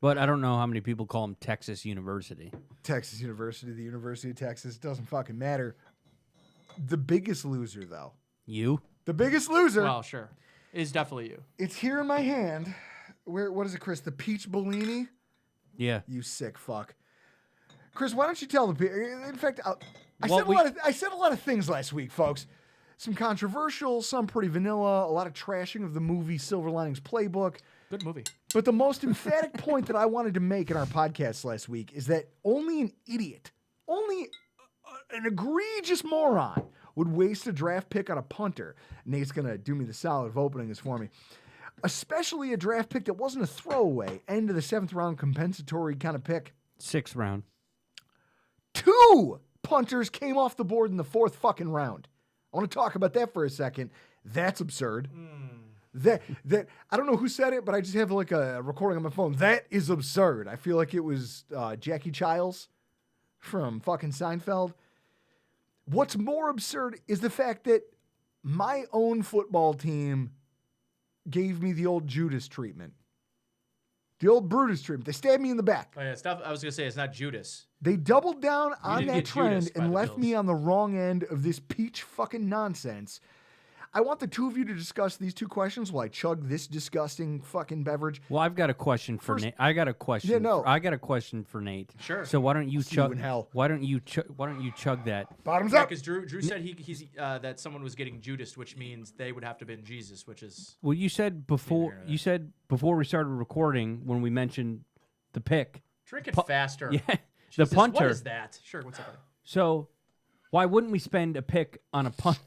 But I don't know how many people call them Texas University. Texas University, the University of Texas, doesn't fucking matter. The biggest loser, though. You? The biggest loser. Well, sure. Is definitely you. It's here in my hand. What is it, Chris? The peach Bellini? Yeah. You sick fuck. Chris, why don't you tell the people? In fact, I said a lot of things last week, folks. Some controversial, some pretty vanilla, a lot of trashing of the movie Silver Linings Playbook. Good movie. But the most emphatic point that I wanted to make in our podcast last week is that only an idiot, only an egregious moron would waste a draft pick on a punter. Nate's going to do me the solid of opening this for me. Especially a draft pick that wasn't a throwaway, end of the 7th round compensatory kind of pick. 6th round. 2 punters came off the board in the 4th fucking round. I want to talk about that for a second. That's absurd. That I don't know who said it, but I just have like a recording on my phone. That is absurd. I feel like it was Jackie Childs from fucking Seinfeld. What's more absurd is the fact that my own football team gave me the old Judas treatment. The old Brutus treatment. They stabbed me in the back. Oh, yeah, I was going to say, it's not Judas. They doubled down on didn't that get Judas trend by and the left Bills. me on the wrong end of this peach fucking nonsense. I want the two of you to discuss these 2 questions while I chug this disgusting fucking beverage. Well, I've got a question for Nate. I got a question. Yeah, no. I got a question for Nate. Sure. So why don't you See you chug? in hell. Why don't you chug that? Bottoms Yeah, up. because Drew said he's that someone was getting Judas, which means they would have to have been Jesus, which is... Well, you said before. You said before we started recording when we mentioned the pick. Drink it faster. Yeah. The Jesus, punter. What is that? Sure. What's up? Buddy? So, why wouldn't we spend a pick on a punt?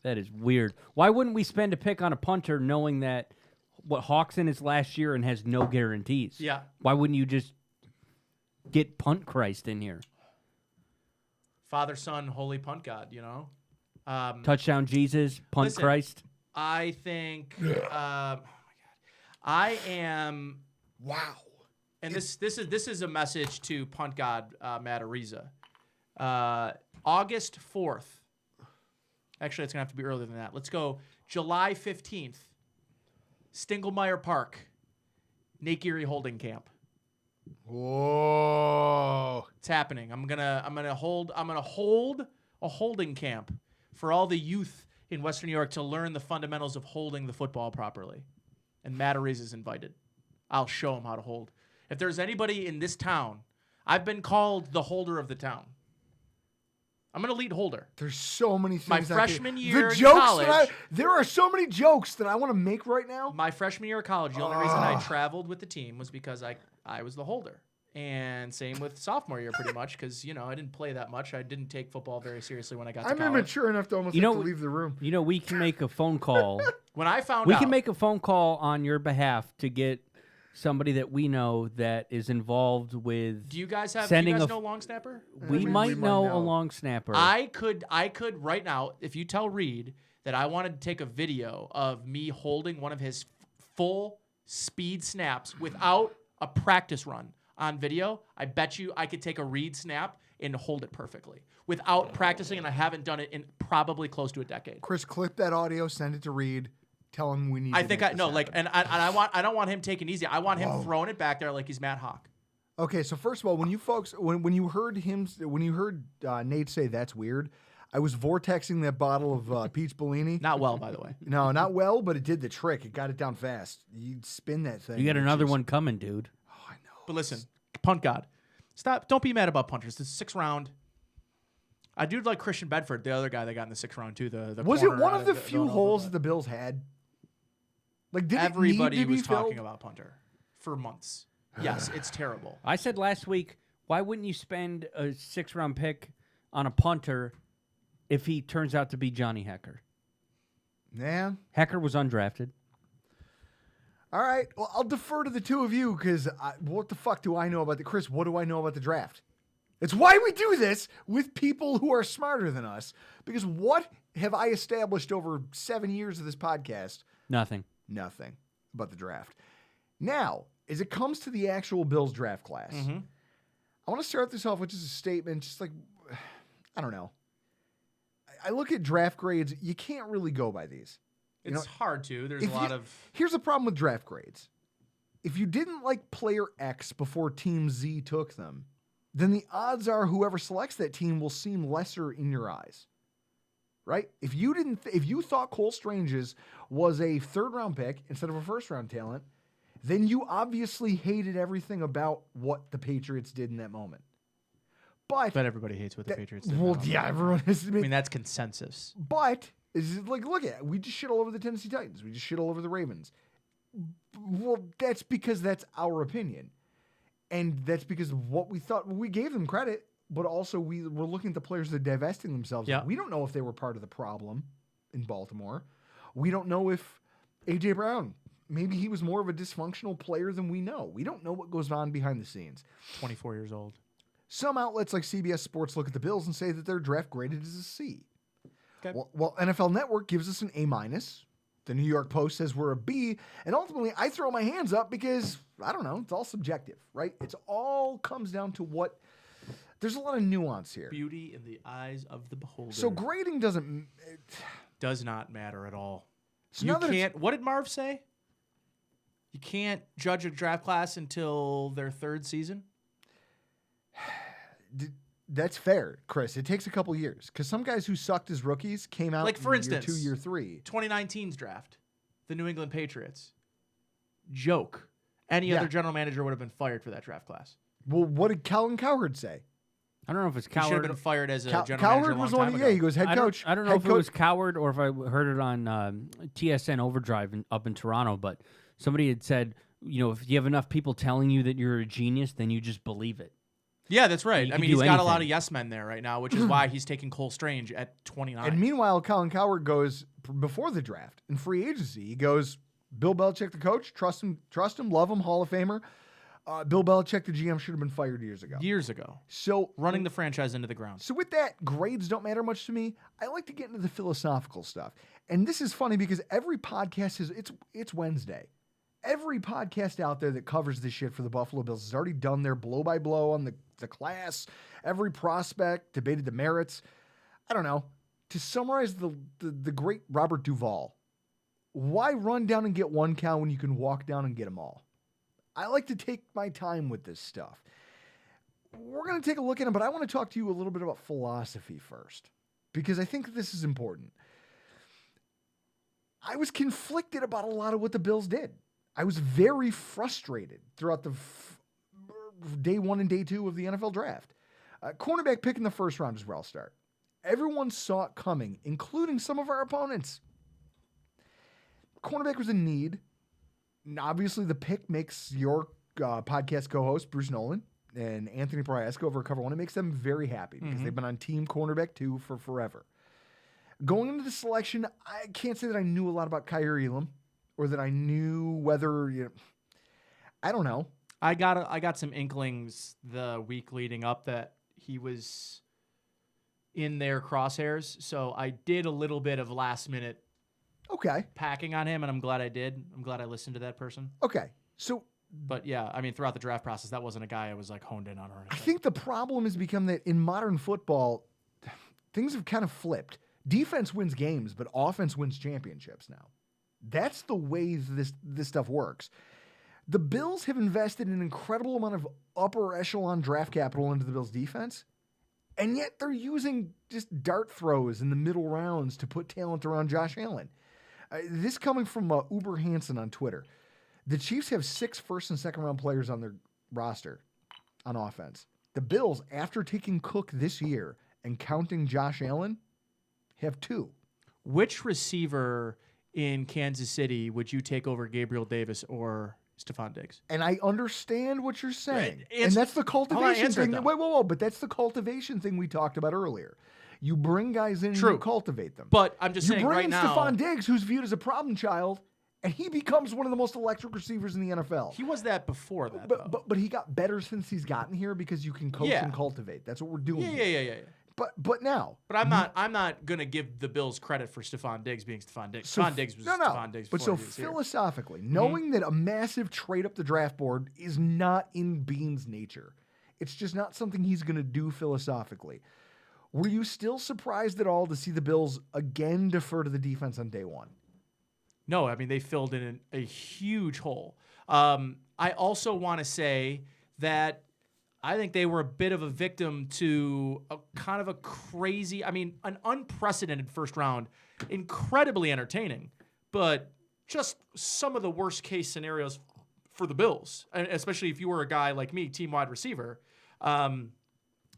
That is weird. Why wouldn't we spend a pick on a punter knowing that Hawk's in his last year and has no guarantees? Yeah. Why wouldn't you just get Punt Christ in here? Father, Son, Holy Punt God. You know. Touchdown Jesus, Punt Listen, Christ. I think. Oh my God. I am. Wow. And this is a message to Punt God Matt Ariza. August 4th. Actually, it's gonna have to be earlier than that. Let's go July 15th. Stinglemeyer Park. Nate Geary holding camp. Whoa. It's happening. I'm gonna hold a holding camp for all the youth in Western New York to learn the fundamentals of holding the football properly. And Matt Ariza is invited. I'll show him how to hold. If there's anybody in this town, I've been called the holder of the town. I'm an elite holder. There's so many things. My freshman year the in jokes college. there are so many jokes that I want to make right now. My freshman year of college, the only reason I traveled with the team was because I was the holder. And same with sophomore year, pretty much, because I didn't play that much. I didn't take football very seriously when I got to college. I'm immature enough to almost have to leave the room. We can make a phone call. When I found we out, can make a phone call on your behalf to get somebody that we know that is involved with. Do you guys know long snapper? We might know a long snapper. I could right now, if you tell Reed that I wanted to take a video of me holding one of his full speed snaps without a practice run on video, I bet you I could take a Reed snap and hold it perfectly without practicing, and I haven't done it in probably close to a decade. Chris, clip that audio, send it to Reed. Tell him we need. I don't want him taking it easy. I want him throwing it back there like he's Matt Hawk. Okay, so first of all, when you heard Nate say that's weird, I was vortexing that bottle of Peach Bellini. Not well, by the way. No, not well, but it did the trick. It got it down fast. You'd spin that thing. You got another one coming, dude. Oh, I know. But listen, Punt God, stop! Don't be mad about punters. This is 6th round. I do like Christian Bedford, the other guy that got in the 6th round too. Was corner, it one of the few holes that the Bills had? Like, did everybody it need to was be talking filled? about punter for months. Yes, it's terrible. I said last week, why wouldn't you spend a 6th round pick on a punter if he turns out to be Johnny Hecker? Yeah. Hecker was undrafted. All right. Well, I'll defer to the two of you because what the fuck do I know about Chris, what do I know about the draft? It's why we do this with people who are smarter than us. Because what have I established over 7 years of this podcast? Nothing about the draft. Now, as it comes to the actual Bills draft class, I want to start this off with just a statement, just like, I don't know. I look at draft grades. You can't really go by these. It's hard to. There's a lot of... Here's the problem with draft grades. If you didn't like player X before Team Z took them, then the odds are whoever selects that team will seem lesser in your eyes. Right? If you thought Cole Stranges was a 3rd round pick instead of a 1st round talent, then you obviously hated everything about what the Patriots did in that moment. But everybody hates what the Patriots did. Well, yeah, everyone is. I mean, that's consensus. But is it like, look at it. We just shit all over the Tennessee Titans. We just shit all over the Ravens. Well, that's because that's our opinion. And that's because of what we thought. We gave them credit, but also we were looking at the players that are divesting themselves. Yeah. We don't know if they were part of the problem in Baltimore. We don't know if A.J. Brown, maybe he was more of a dysfunctional player than we know. We don't know what goes on behind the scenes. 24 years old. Some outlets like CBS Sports look at the Bills and say that their draft graded as a C. Okay. Well, NFL Network gives us an A-. The New York Post says we're a B. And ultimately, I throw my hands up because, I don't know, it's all subjective, right? It's all comes down to what... There's a lot of nuance here. Beauty in the eyes of the beholder. So grading doesn't... does not matter at all. So you can't... What did Marv say? You can't judge a draft class until their 3rd season? That's fair, Chris. It takes a couple years because some guys who sucked as rookies came out like, for instance, year 2, year 3. 2019's draft, the New England Patriots. Joke. Any other general manager would have been fired for that draft class. Well, what did Colin Cowherd say? I don't know if it's He Cowherd. should have been fired as a general manager Cowherd a long was time one. ago. Yeah, he goes head coach. I don't know if it was Cowherd or if I heard it on TSN Overdrive up in Toronto, but somebody had said, if you have enough people telling you that you're a genius, then you just believe it. Yeah, that's right. You I can mean, do he's got a lot of anything. yes men there right now, which is why he's taking Cole Strange at 29. And meanwhile, Colin Cowherd goes before the draft in free agency. He goes, Bill Belichick, the coach, trust him, love him, Hall of Famer. Bill Belichick, the GM, should have been fired years ago. So running the franchise into the ground. So with that, grades don't matter much to me. I like to get into the philosophical stuff. And this is funny because every podcast it's Wednesday. Every podcast out there that covers this shit for the Buffalo Bills has already done their blow-by-blow on the class, every prospect, debated the merits. I don't know. To summarize the great Robert Duvall, why run down and get one cow when you can walk down and get them all? I like to take my time with this stuff. We're going to take a look at it, but I want to talk to you a little bit about philosophy first, because I think this is important. I was conflicted about a lot of what the Bills did. I was very frustrated throughout the day 1 and day 2 of the NFL draft. Cornerback pick in the first round is where I'll start. Everyone saw it coming, including some of our opponents. Cornerback was a need. And obviously, the pick makes your podcast co-host, Bruce Nolan, and Anthony Prohaska over at Cover One, it makes them very happy because they've been on team cornerback 2 for forever. Going into the selection, I can't say that I knew a lot about Kyrie Elam or that I knew whether, I don't know. I got some inklings the week leading up that he was in their crosshairs, so I did a little bit of last minute packing on him, and I'm glad I did. I'm glad I listened to that person. Okay. So, but yeah, I mean, throughout the draft process, that wasn't a guy I was like honed in on or anything. I think the problem has become that in modern football, things have kind of flipped. Defense wins games, but offense wins championships now. That's the way this stuff works. The Bills have invested an incredible amount of upper echelon draft capital into the Bills defense, and yet they're using just dart throws in the middle rounds to put talent around Josh Allen. This coming from Uber Hansen on Twitter. The Chiefs have 6 first and second round players on their roster on offense. The Bills, after taking Cook this year and counting Josh Allen, have 2. Which receiver in Kansas City would you take over Gabriel Davis or Stephon Diggs? And I understand what you're saying. Right. And that's the cultivation thing. Wait, whoa. But that's the cultivation thing we talked about earlier. You bring guys in and you cultivate them. But I'm just saying right now. You bring in Stephon Diggs, who's viewed as a problem child, and he becomes one of the most electric receivers in the NFL. He was that before that, but he got better since he's gotten here because you can coach and cultivate. That's what we're doing. Yeah. But now. But I'm not gonna give the Bills credit for Stephon Diggs being Stephon Diggs. Stephon Diggs was Stephon Diggs. But so philosophically, knowing that a massive trade up the draft board is not in Bean's nature, it's just not something he's gonna do philosophically. Were you still surprised at all to see the Bills again defer to the defense on day 1? No, I mean, they filled in a huge hole. I also want to say that I think they were a bit of a victim to a kind of a crazy, an unprecedented first round, incredibly entertaining, but just some of the worst case scenarios for the Bills, especially if you were a guy like me, team wide receiver.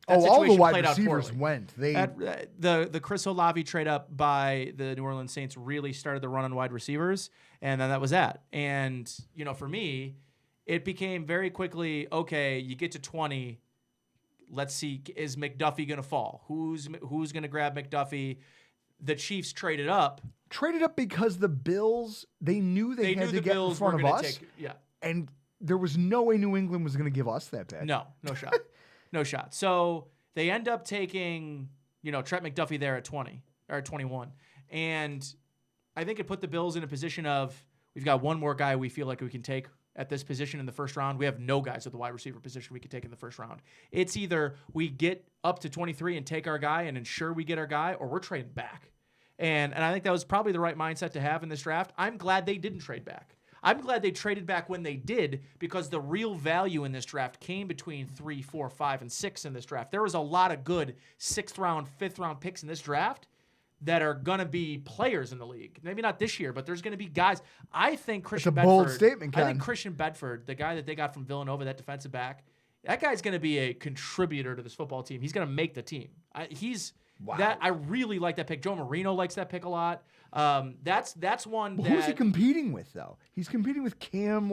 All the wide receivers went. The Chris Olave trade up by the New Orleans Saints really started the run on wide receivers, and then that was that. And, for me, it became very quickly, okay, you get to 20, let's see, is McDuffie going to fall? Who's going to grab McDuffie? The Chiefs traded up. Traded up because the Bills, they knew they had to get in front of us. And there was no way New England was going to give us that pick. No shot. No shot. So they end up taking, Trent McDuffie there at 20 or 21. And I think it put the Bills in a position of, we've got one more guy we feel like we can take at this position in the first round. We have no guys at the wide receiver position we could take in the first round. It's either we get up to 23 and take our guy and ensure we get our guy, or we're trading back. And I think that was probably the right mindset to have in this draft. I'm glad they didn't trade back. I'm glad they traded back when they did, because the real value in this draft came between 3, 4, 5, and 6 in this draft. There was a lot of good 6th round, 5th round picks in this draft that are going to be players in the league. Maybe not this year, but there's going to be guys. I think Christian Bedford. It's a bold statement, Ken. I think Christian Bedford, the guy that they got from Villanova, that defensive back, that guy's going to be a contributor to this football team. He's going to make the team. Wow. That I really like that pick. Joe Marino likes that pick a lot. That's one. Well, that who's he competing with though? He's competing with Cam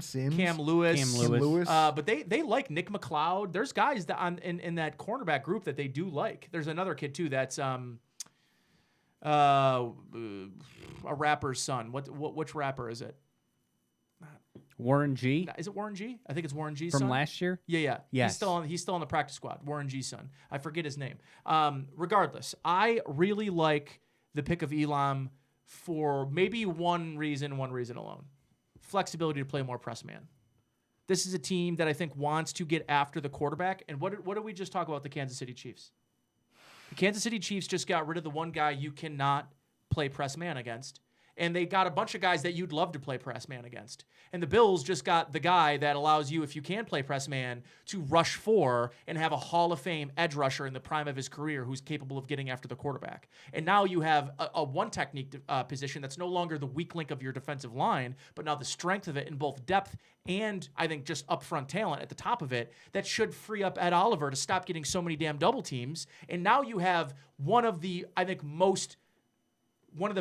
Sims, Cam Lewis. Cam Lewis. But they like Nick McLeod. There's guys that in that cornerback group that they do like. There's another kid too that's a rapper's son. Which rapper is it? Warren G. Is it Warren G? I think it's Warren G's From son. last year? Yeah. Yes. He's still on the practice squad. Warren G's son. I forget his name. Regardless, I really like the pick of Elam for maybe one reason alone. Flexibility to play more press man. This is a team that I think wants to get after the quarterback. And what did we just talk about the Kansas City Chiefs? The Kansas City Chiefs just got rid of the one guy you cannot play press man against. And they got a bunch of guys that you'd love to play press man against. And the Bills just got the guy that allows you, if you can play press man, to rush for and have a Hall of Fame edge rusher in the prime of his career who's capable of getting after the quarterback. And now you have a one technique position that's no longer the weak link of your defensive line, but now the strength of it in both depth and I think just upfront talent at the top of it that should free up Ed Oliver to stop getting so many damn double teams. And now you have one of the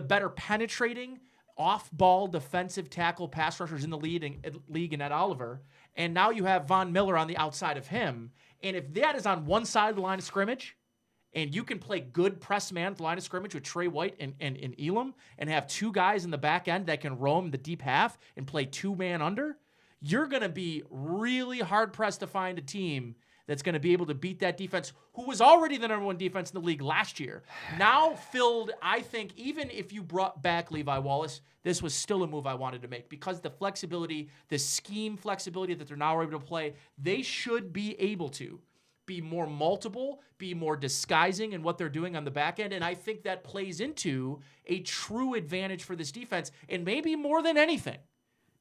better penetrating off-ball defensive tackle pass rushers in the league in Ed Oliver. And now you have Von Miller on the outside of him. And if that is on one side of the line of scrimmage, and you can play good press man at the line of scrimmage with Trey White and Elam, and have two guys in the back end that can roam the deep half and play two-man under, you're going to be really hard-pressed to find a team that's going to be able to beat that defense, who was already the number one defense in the league last year. Now filled, I think, even if you brought back Levi Wallace, this was still a move I wanted to make because the flexibility, the scheme flexibility that they're now able to play, they should be able to be more multiple, be more disguising in what they're doing on the back end. And I think that plays into a true advantage for this defense. And maybe more than anything,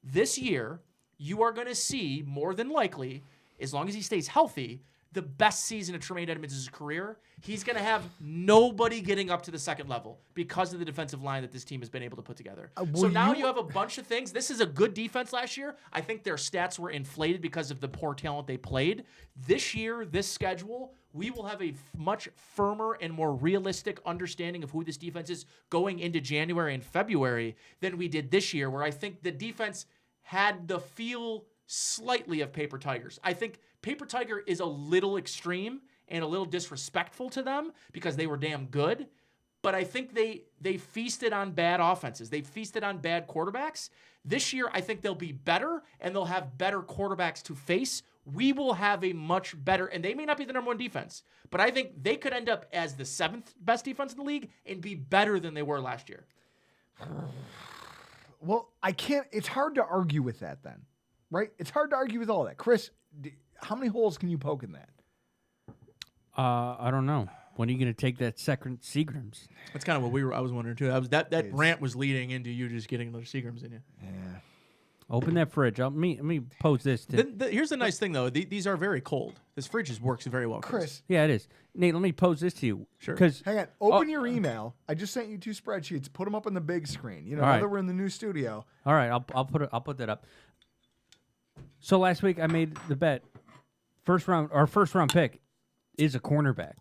this year, you are going to see more than likely, as long as he stays healthy, the best season of Tremaine Edmonds' career. He's going to have nobody getting up to the second level because of the defensive line that this team has been able to put together. So now you have a bunch of things. This is a good defense last year. I think their stats were inflated because of the poor talent they played. This year, this schedule, we will have a much firmer and more realistic understanding of who this defense is going into January and February than we did this year, where I think the defense had the feel slightly of Paper Tigers. I think Paper Tiger is a little extreme and a little disrespectful to them because they were damn good. But I think they feasted on bad offenses. They feasted on bad quarterbacks. This year, I think they'll be better and they'll have better quarterbacks to face. We will have a much better, and they may not be the number one defense, but I think they could end up as the seventh best defense in the league and be better than they were last year. Well, it's hard to argue with that then. Right? It's hard to argue with all that. Chris, how many holes can you poke in that? I don't know. When are you going to take that second Seagrams? That's kind of what I was wondering too. That rant was leading into you just getting another Seagrams in you. Yeah. Open that fridge. Let me pose this. Here's the nice thing though. These are very cold. This fridge works very well. Chris. Yeah, it is. Nate, let me pose this to you. Sure. Hang on. Open your email. I just sent you 2 spreadsheets. Put them up on the big screen. You know, now that we're in the new studio. All right, I'll put that up. So last week I made the bet. First round pick is a cornerback.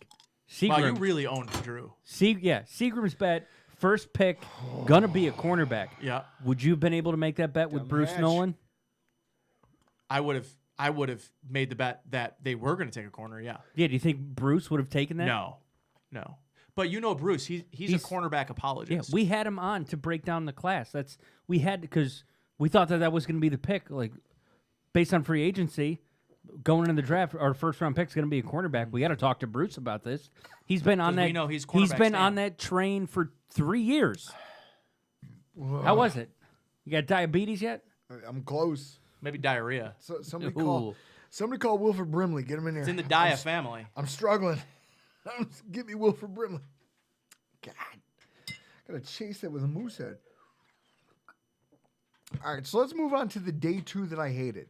Wow, you really owned Drew. Seagram's bet, first pick, gonna be a cornerback. Yeah. Would you have been able to make that bet with Bruce Nolan? I would have made the bet that they were going to take a corner. Yeah. Yeah. Do you think Bruce would have taken that? No. But you know Bruce, he's a cornerback apologist. Yeah, we had him on to break down the class. Because we thought that was going to be the pick, like based on free agency. Going into the draft, our first round pick is going to be a cornerback. We got to talk to Bruce about this. He's been on that. We know he's on that train for 3 years. Whoa. How was it? You got diabetes yet? I'm close. Maybe diarrhea. So somebody call Wilford Brimley. Get him in here. It's in the Dia family. I'm struggling. Get me Wilford Brimley. God, gotta chase that with a moose head. All right, so let's move on to the day 2 that I hated.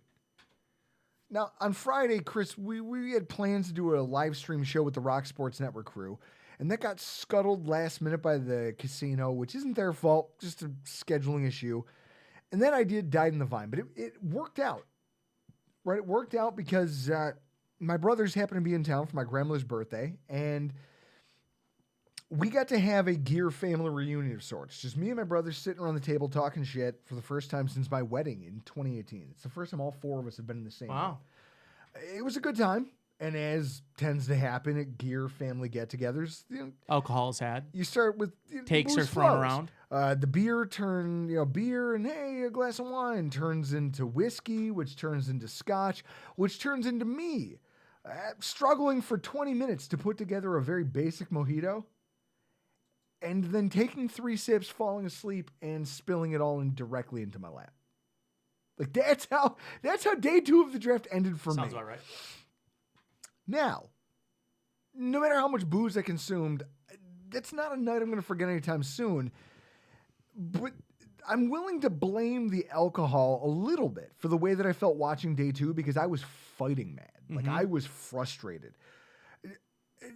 Now, on Friday, Chris, we had plans to do a live stream show with the Rock Sports Network crew, and that got scuttled last minute by the casino, which isn't their fault, just a scheduling issue. And that idea died in the vine, but it worked out, right? It worked out because my brothers happened to be in town for my grandmother's birthday, and we got to have a Gear family reunion of sorts. Just me and my brothers sitting around the table talking shit for the first time since my wedding in 2018. It's the first time all four of us have been in the same room. It was a good time. And as tends to happen at Gear family get-togethers, Alcohol's had. You start with Takes are thrown around. The beer beer and hey, a glass of wine turns into whiskey, which turns into scotch, which turns into me struggling for 20 minutes to put together a very basic mojito, and then taking 3 sips, falling asleep, and spilling it all directly into my lap. Like that's how day 2 of the draft ended for me. Sounds about right. Now, no matter how much booze I consumed, that's not a night I'm going to forget anytime soon. But I'm willing to blame the alcohol a little bit for the way that I felt watching day 2 because I was fighting mad. Like I was frustrated.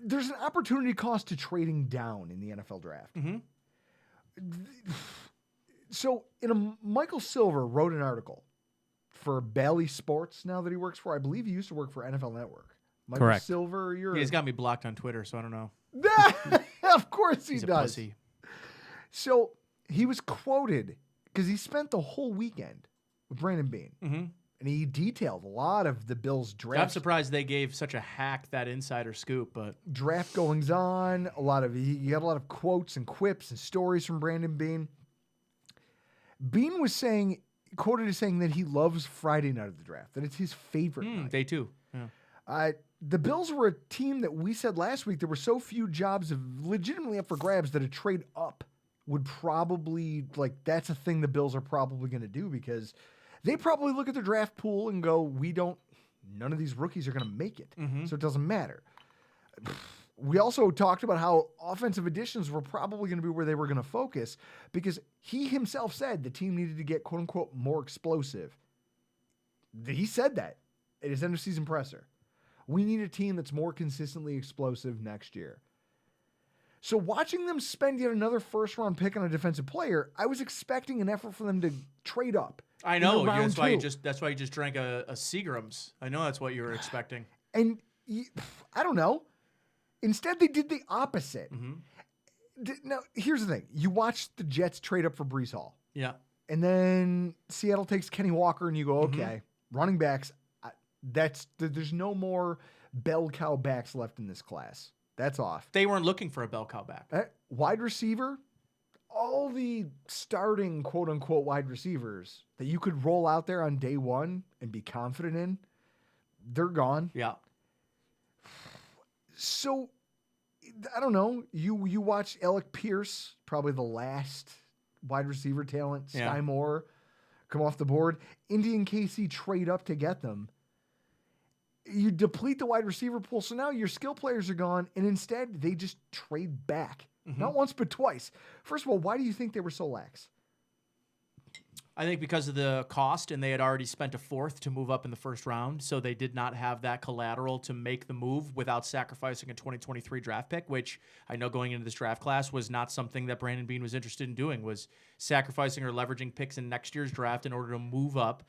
There's an opportunity cost to trading down in the NFL draft. So, Michael Silver wrote an article for Bally Sports now that he works for. I believe he used to work for NFL Network. Michael Correct. Silver, He's got me blocked on Twitter, so I don't know. Of course He's he a does. pussy. So he was quoted because he spent the whole weekend with Brandon Beane, and he detailed a lot of the Bills' draft. I'm surprised they gave such a hack that insider scoop, but draft goings on. You got a lot of quotes and quips and stories from Brandon Beane. Beane was quoted as saying that he loves Friday night of the draft, that it's his favorite night. Day 2. Yeah. The Bills were a team that we said last week there were so few jobs legitimately up for grabs that a trade up would probably, that's a thing the Bills are probably going to do because they probably look at their draft pool and go, none of these rookies are going to make it, so it doesn't matter. We also talked about how offensive additions were probably going to be where they were going to focus because he himself said the team needed to get, quote unquote, more explosive. He said that at his end of season presser. We need a team that's more consistently explosive next year. So watching them spend yet another first-round pick on a defensive player, I was expecting an effort for them to trade up. I know. That's why you just drank a Seagram's. I know that's what you were expecting. And I don't know. Instead, they did the opposite. Now, here's the thing. You watch the Jets trade up for Breece Hall. Yeah. And then Seattle takes Kenny Walker, and you go, okay, running backs, there's no more bell cow backs left in this class. That's off. They weren't looking for a bell cow back. Wide receiver, all the starting quote unquote wide receivers that you could roll out there on day 1 and be confident in, they're gone. Yeah. So I don't know. You watch Alec Pierce, probably the last wide receiver talent, Sky Moore, come off the board. Indy and KC trade up to get them. You deplete the wide receiver pool, so now your skill players are gone, and instead they just trade back. Not once, but twice. First of all, why do you think they were so lax? I think because of the cost, and they had already spent a 4th to move up in the first round, so they did not have that collateral to make the move without sacrificing a 2023 draft pick, which I know going into this draft class was not something that Brandon Beane was interested in doing, was sacrificing or leveraging picks in next year's draft in order to move up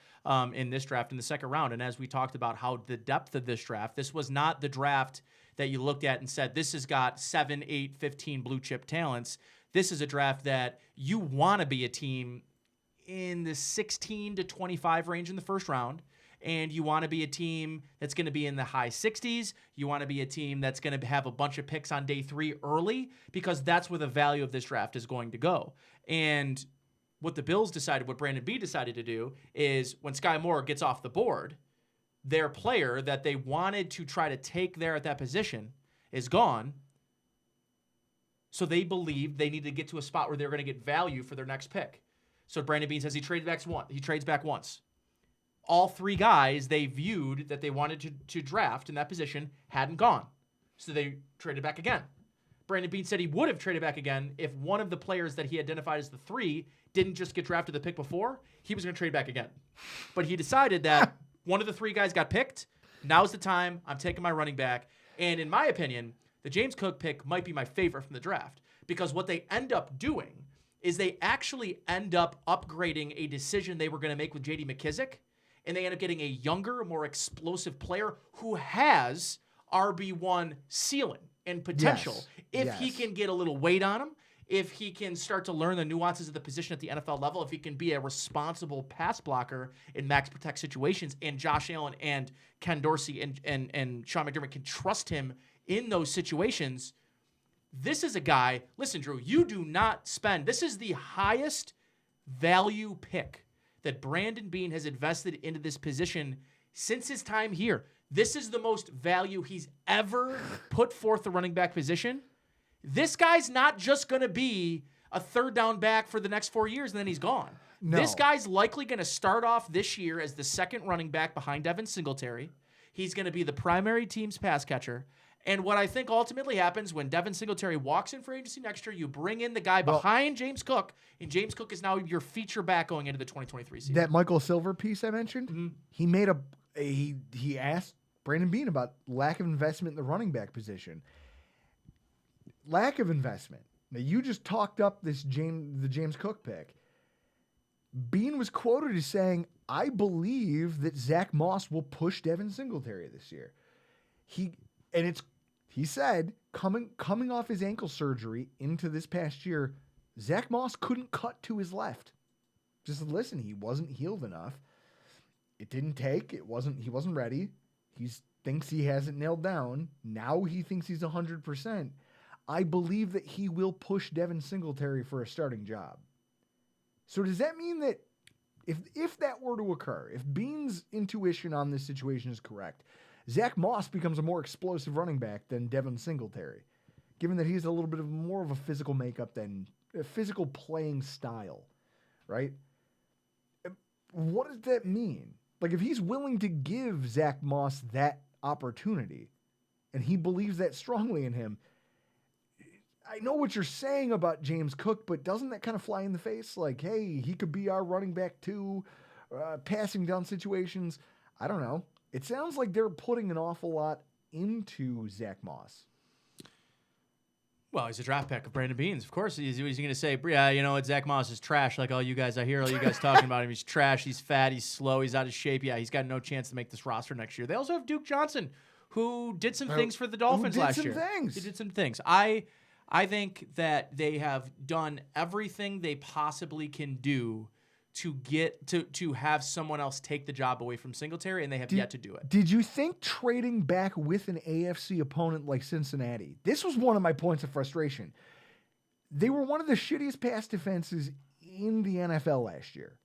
in this draft in the second round. And as we talked about how the depth of this draft, this was not the draft that you looked at and said, this has got 7, 8, 15 blue chip talents. This is a draft that you want to be a team in the 16 to 25 range in the first round, and you want to be a team that's going to be in the high 60s. You want to be a team that's going to have a bunch of picks on day 3 early because that's where the value of this draft is going to go. And what the Bills decided, what Brandon Beane decided to do is when Sky Moore gets off the board, their player that they wanted to try to take there at that position is gone. So they believed they needed to get to a spot where they're going to get value for their next pick. So Brandon Beane says he trades back once. All 3 guys they viewed that they wanted to draft in that position hadn't gone. So they traded back again. Brandon Beane said he would have traded back again if one of the players that he identified as the 3 didn't just get drafted the pick before. He was going to trade back again. But he decided that one of the 3 guys got picked. Now's the time. I'm taking my running back. And in my opinion, the James Cook pick might be my favorite from the draft because what they end up doing is they actually end up upgrading a decision they were going to make with J.D. McKissick, and they end up getting a younger, more explosive player who has RB1 ceiling and potential. Yes. If he can get a little weight on him, if he can start to learn the nuances of the position at the NFL level, if he can be a responsible pass blocker in max protect situations, and Josh Allen and Ken Dorsey and Sean McDermott can trust him in those situations, this is a guy, listen, Drew, you do not spend, this is the highest value pick that Brandon Beane has invested into this position since his time here. This is the most value he's ever put forth the running back position. This guy's not just going to be a third down back for the next 4 years and then he's gone. No. This guy's likely going to start off this year as the second running back behind Devin Singletary. He's going to be the primary team's pass catcher. And what I think ultimately happens when Devin Singletary walks in for agency next year, you bring in the guy behind James Cook, and James Cook is now your feature back going into the 2023 season. That Michael Silver piece I mentioned, he made he asked Brandon Beane about lack of investment in the running back position. Lack of investment. Now you just talked up the James Cook pick. Beane was quoted as saying, "I believe that Zack Moss will push Devin Singletary this year." He said coming off his ankle surgery into this past year, Zack Moss couldn't cut to his left. Just listen, he wasn't healed enough. It didn't take. He wasn't ready. He thinks he hasn't nailed down. Now he thinks he's 100%. I believe that he will push Devin Singletary for a starting job. So does that mean that if that were to occur, if Beane's intuition on this situation is correct, Zack Moss becomes a more explosive running back than Devin Singletary, given that he's a little bit more of a physical makeup than a physical playing style, right? What does that mean? Like, if he's willing to give Zack Moss that opportunity, and he believes that strongly in him, I know what you're saying about James Cook, but doesn't that kind of fly in the face? Like, hey, he could be our running back too, passing down situations. I don't know. It sounds like they're putting an awful lot into Zack Moss. Well, he's a draft pick of Brandon Beane's. Of course, he's going to say, yeah, you know what, Zack Moss is trash. Like all you guys, I hear all you guys talking about him. He's trash. He's fat. He's slow. He's out of shape. Yeah, he's got no chance to make this roster next year. They also have Duke Johnson, who did some things for the Dolphins last year. He did some things. I think that they have done everything they possibly can do to get to have someone else take the job away from Singletary, and they have yet to do it. Did you think trading back with an AFC opponent like Cincinnati? This was one of my points of frustration. They were one of the shittiest pass defenses in the NFL last year.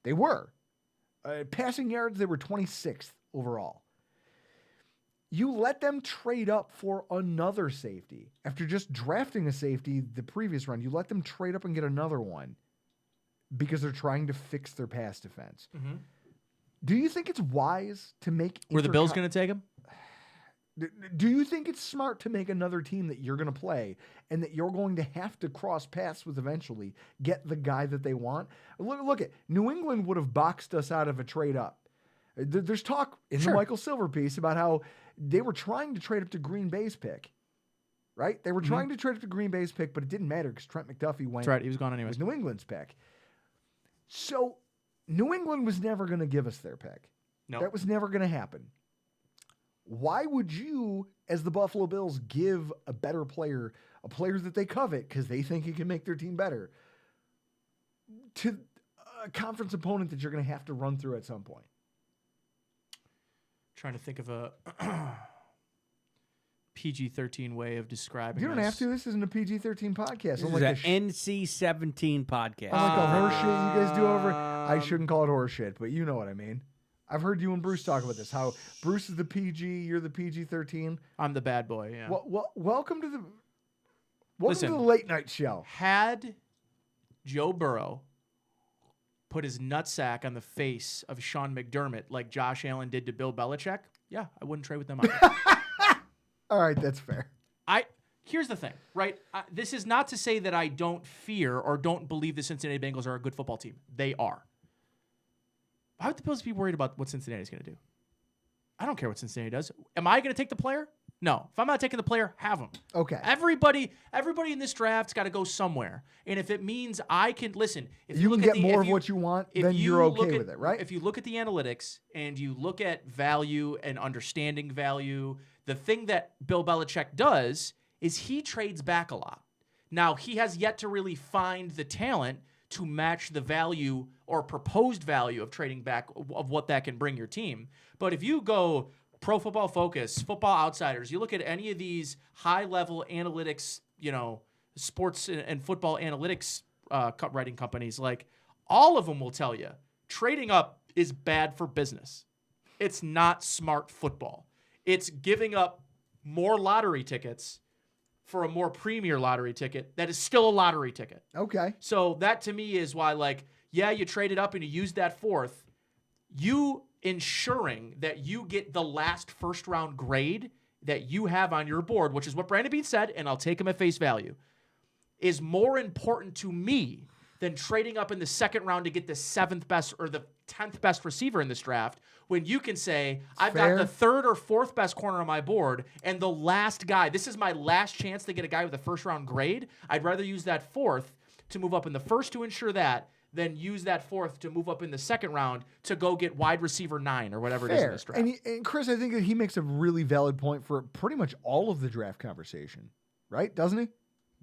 They were. Passing yards, they were 26th overall. You let them trade up for another safety. After just drafting a safety the previous round, you let them trade up and get another one because they're trying to fix their pass defense. Mm-hmm. Do you think it's wise to make... Were the Bills going to take him? Do you think it's smart to make another team that you're going to play and that you're going to have to cross paths with eventually, get the guy that they want? Look at New England would have boxed us out of a trade up. There's talk in the Michael Silver piece about how they were trying to trade up to Green Bay's pick, right? They were trying to trade up to Green Bay's pick, but it didn't matter because Trent McDuffie went. That's right. He was gone anyway. New England's pick. So New England was never going to give us their pick. No. That was never going to happen. Why would you, as the Buffalo Bills, give a better player, a player that they covet because they think he can make their team better, to a conference opponent that you're going to have to run through at some point? Trying to think of a PG-13 way of describing. You don't have to. This isn't a PG-13 podcast. This is an NC-17 podcast. I like the horse shit you guys do over. I shouldn't call it horse shit, but you know what I mean. I've heard you and Bruce talk about this. How Bruce is the PG, you're the PG-13. I'm the bad boy. Yeah. Well, welcome to the late night show. Had Joe Burrow put his nutsack on the face of Sean McDermott like Josh Allen did to Bill Belichick, yeah, I wouldn't trade with them either. All right, that's fair. Here's the thing, right? This is not to say that I don't fear or don't believe the Cincinnati Bengals are a good football team. They are. Why would the Bills be worried about what Cincinnati's going to do? I don't care what Cincinnati does. Am I going to take the player? No. If I'm not taking the player, have him. Okay. Everybody in this draft's got to go somewhere. And if it means I can listen, if you can get more of what you want, then you're okay with it, right? If you look at the analytics and you look at value and understanding value, the thing that Bill Belichick does is he trades back a lot. Now, he has yet to really find the talent to match the value or proposed value of trading back of what that can bring your team. But if you go Pro Football Focus, Football Outsiders, you look at any of these high-level analytics, sports and football analytics writing companies, like all of them will tell you trading up is bad for business. It's not smart football. It's giving up more lottery tickets for a more premier lottery ticket that is still a lottery ticket. Okay. So that to me is why, you traded up and you used that fourth. You ensuring that you get the last first round grade that you have on your board, which is what Brandon Beane said, and I'll take him at face value, is more important to me than trading up in the second round to get the 7th best or the 10th best receiver in this draft, when you can say, I've got the 3rd or 4th best corner on my board, and the last guy, this is my last chance to get a guy with a first round grade. I'd rather use that 4th to move up in the first to ensure that than use that 4th to move up in the second round to go get wide receiver 9 or whatever it is in this draft. And Chris, I think that he makes a really valid point for pretty much all of the draft conversation, right? Doesn't he?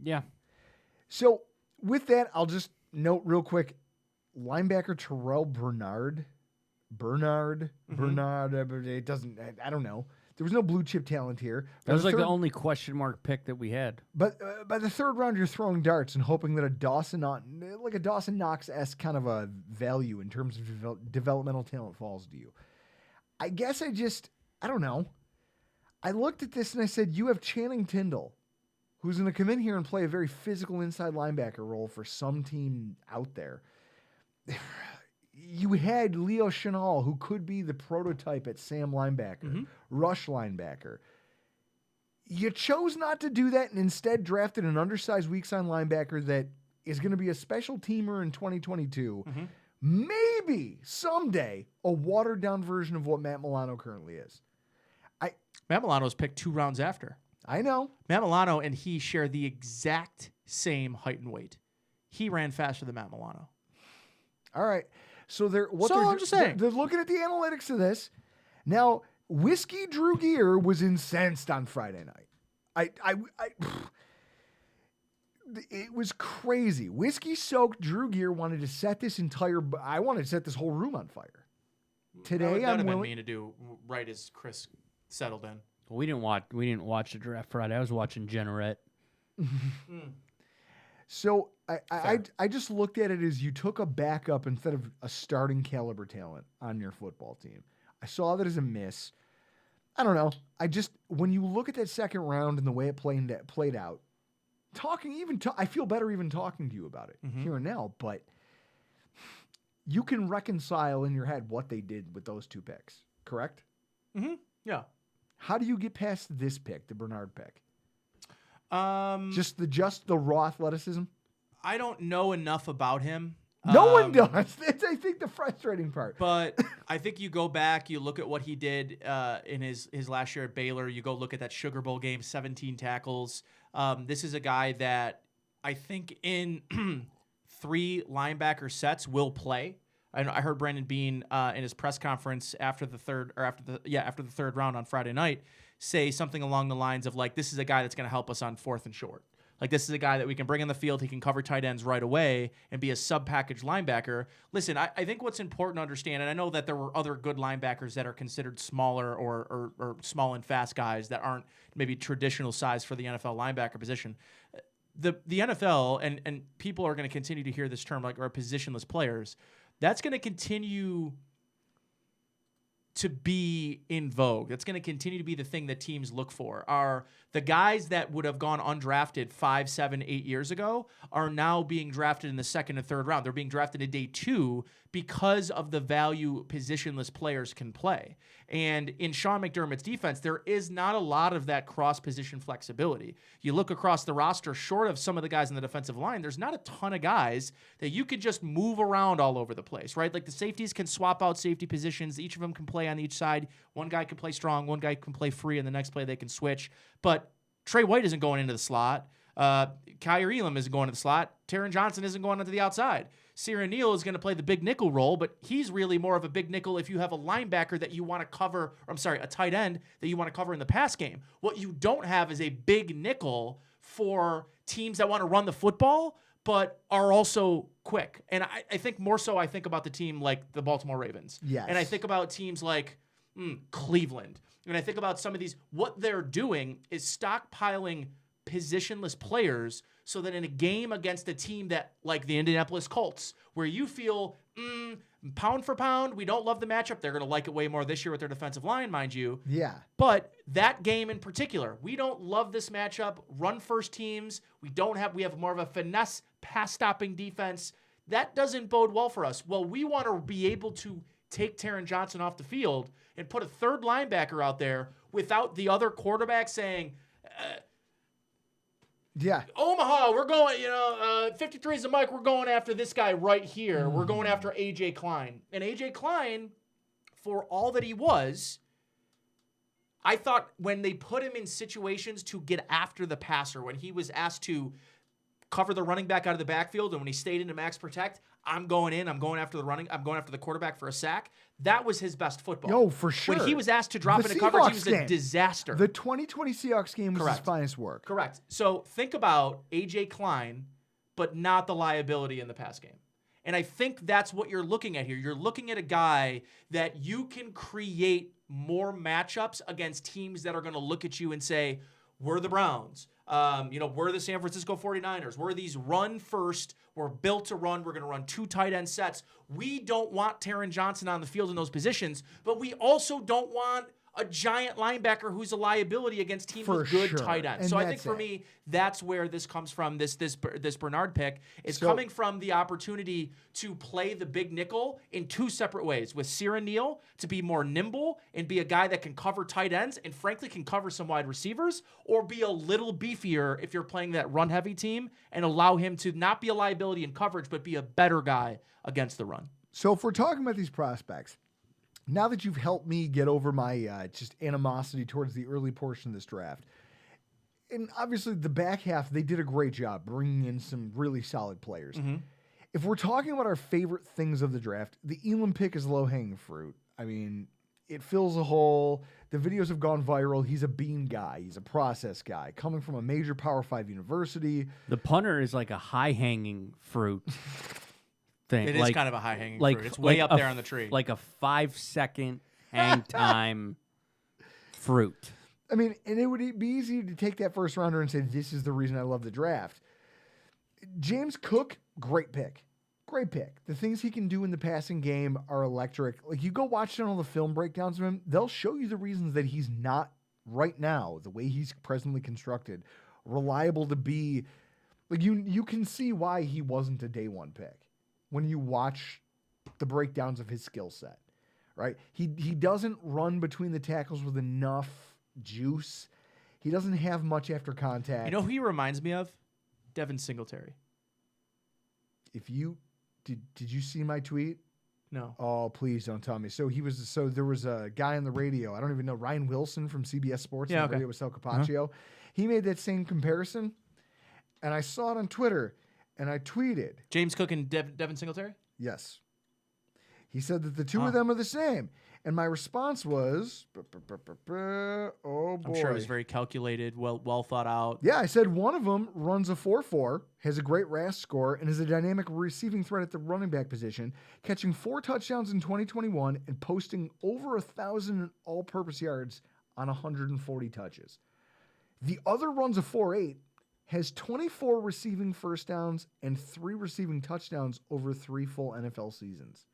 Yeah. So with that, I'll just note real quick, linebacker Terrell Bernard, it doesn't, I don't know. There was no blue chip talent here. That was the only question mark pick that we had. But by the 3rd round, you're throwing darts and hoping that a Dawson Knox-esque kind of a value in terms of developmental talent falls to you. I guess I don't know. I looked at this and I said, you have Channing Tindall, who's going to come in here and play a very physical inside linebacker role for some team out there. You had Leo Chenal, who could be the prototype at Sam linebacker, rush linebacker. You chose not to do that and instead drafted an undersized weak side linebacker that is going to be a special teamer in 2022. Maybe someday a watered down version of what Matt Milano currently is. Matt Milano was picked 2 rounds after. I know. Matt Milano and he share the exact same height and weight. He ran faster than Matt Milano. All right. So I'm just saying. They're looking at the analytics of this. Now, Whiskey Drew Gear was incensed on Friday night. It was crazy. Whiskey soaked Drew Gear wanted to set this I wanted to set this whole room on fire. Today, that would have been mean to do right as Chris settled in. Well, we didn't watch the draft Friday. I was watching Generette. So I just looked at it as you took a backup instead of a starting caliber talent on your football team. I saw that as a miss. I don't know. When you look at that second round and the way it played out, I feel better even talking to you about it here and now, but you can reconcile in your head what they did with those 2 picks, correct? Yeah. How do you get past this pick, the Bernard pick? Just the raw athleticism? I don't know enough about him. No one does. That's, I think, the frustrating part. But I think you go back, you look at what he did in his last year at Baylor. You go look at that Sugar Bowl game, 17 tackles. This is a guy that I think in 3 linebacker sets will play. I heard Brandon Beane in his press conference after the 3rd round on Friday night say something along the lines of this is a guy that's going to help us on 4th and short. This is a guy that we can bring in the field. He can cover tight ends right away and be a sub-package linebacker. Listen, I think what's important to understand, and I know that there were other good linebackers that are considered smaller or small and fast guys that aren't maybe traditional size for the NFL linebacker position. The NFL, and people are going to continue to hear this term, are positionless players. That's going to continue to be in vogue. That's going to continue to be the thing that teams look for. Are the guys that would have gone undrafted 5, 7, 8 years ago are now being drafted in the 2nd and 3rd round. They're being drafted in day 2 because of the value positionless players can play. And in Sean McDermott's defense, there is not a lot of that cross-position flexibility. You look across the roster, short of some of the guys in the defensive line, there's not a ton of guys that you could just move around all over the place, right? The safeties can swap out safety positions. Each of them can play on each side. One guy can play strong, one guy can play free, and the next play they can switch. But Trey White isn't going into the slot. Kyrie Elam isn't going to the slot. Taron Johnson isn't going onto the outside. Ciaran Neal is going to play the big nickel role, but he's really more of a big nickel if you have a linebacker that you want to cover, a tight end that you want to cover in the pass game. What you don't have is a big nickel for teams that want to run the football, but are also quick. And I think more so I think about the team like the Baltimore Ravens. Yes. And I think about teams like Cleveland. And I think about some of these, what they're doing is stockpiling positionless players so that in a game against a team that, like the Indianapolis Colts, where you feel, pound for pound, we don't love the matchup. They're going to like it way more this year with their defensive line, mind you. Yeah. But that game in particular, we don't love this matchup. Run first teams. We have more of a finesse pass stopping defense. That doesn't bode well for us. Well, we want to be able to take Taron Johnson off the field and put a third linebacker out there without the other quarterback saying, Omaha, we're going, 53 is the mic. We're going after this guy right here. We're going after A.J. Klein. And A.J. Klein, for all that he was, I thought when they put him in situations to get after the passer, when he was asked to cover the running back out of the backfield, and when he stayed into max protect, I'm going after the quarterback for a sack. That was his best football. No, for sure. When he was asked to drop into coverage, he was a disaster. The 2020 Seahawks game was his finest work. Correct. So think about A.J. Klein, but not the liability in the pass game. And I think that's what you're looking at here. You're looking at a guy that you can create more matchups against teams that are going to look at you and say, we're the Browns. We're the San Francisco 49ers. We're these run first. We're built to run. We're going to run 2 tight end sets. We don't want Taron Johnson on the field in those positions, but we also don't want a giant linebacker who's a liability against teams with good tight ends. So I think for me, that's where this comes from. This Bernard pick is coming from the opportunity to play the big nickel in 2 separate ways. With Ciaran Neal to be more nimble and be a guy that can cover tight ends and frankly can cover some wide receivers, or be a little beefier if you're playing that run-heavy team and allow him to not be a liability in coverage, but be a better guy against the run. So if we're talking about these prospects, now that you've helped me get over my just animosity towards the early portion of this draft, and obviously the back half, they did a great job bringing in some really solid players. Mm-hmm. If we're talking about our favorite things of the draft, the Elam pick is low-hanging fruit. I mean, it fills a hole. The videos have gone viral. He's a bean guy. He's a process guy coming from a major Power 5 university. The punter is like a high-hanging fruit. Thing. It is kind of a high-hanging fruit. It's way up there on the tree. Like a 5-second hang time fruit. I mean, and it would be easy to take that first rounder and say, this is the reason I love the draft. James Cook, great pick. Great pick. The things he can do in the passing game are electric. Like, you go watch all the film breakdowns of him, they'll show you the reasons that he's not right now, the way he's presently constructed, reliable to be. Like, you can see why he wasn't a day one pick when you watch the breakdowns of his skill set, right? He doesn't run between the tackles with enough juice. He doesn't have much after contact. You know who he reminds me of? Devin Singletary. If you did you see my tweet? No. Oh, please don't tell me. So there was a guy on the radio. I don't even know, Ryan Wilson from CBS Sports. Yeah, on the radio with Sal Capaccio. He made that same comparison, and I saw it on Twitter. And I tweeted. James Cook and Devin Singletary? Yes. He said that the two of them are the same. And my response was, oh, boy. I'm sure it was very calculated, well thought out. Yeah, I said one of them runs a 4.4, has a great RAS score, and is a dynamic receiving threat at the running back position, catching 4 touchdowns in 2021 and posting over 1,000 all-purpose yards on 140 touches. The other runs a 4.8, has 24 receiving first downs and 3 receiving touchdowns over 3 full NFL seasons.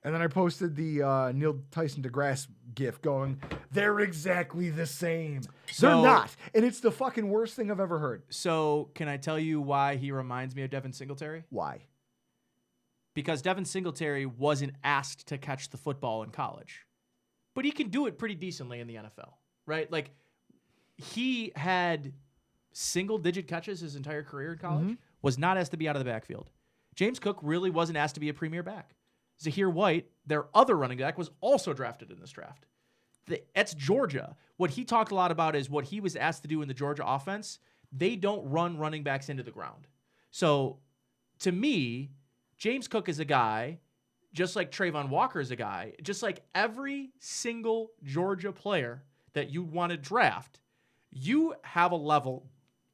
And then I posted the Neil Tyson DeGrasse gif going, they're exactly the same. They're not. And it's the fucking worst thing I've ever heard. So can I tell you why he reminds me of Devin Singletary? Why? Because Devin Singletary wasn't asked to catch the football in college. But he can do it pretty decently in the NFL, right? Like, he had single-digit catches his entire career in college, was not asked to be out of the backfield. James Cook really wasn't asked to be a premier back. Zahir White, their other running back, was also drafted in this draft. That's Georgia. What he talked a lot about is what he was asked to do in the Georgia offense. they don't run running backs into the ground. So to me, James Cook is a guy, just like Trayvon Walker is a guy, just like every single Georgia player that you want to draft, you have a level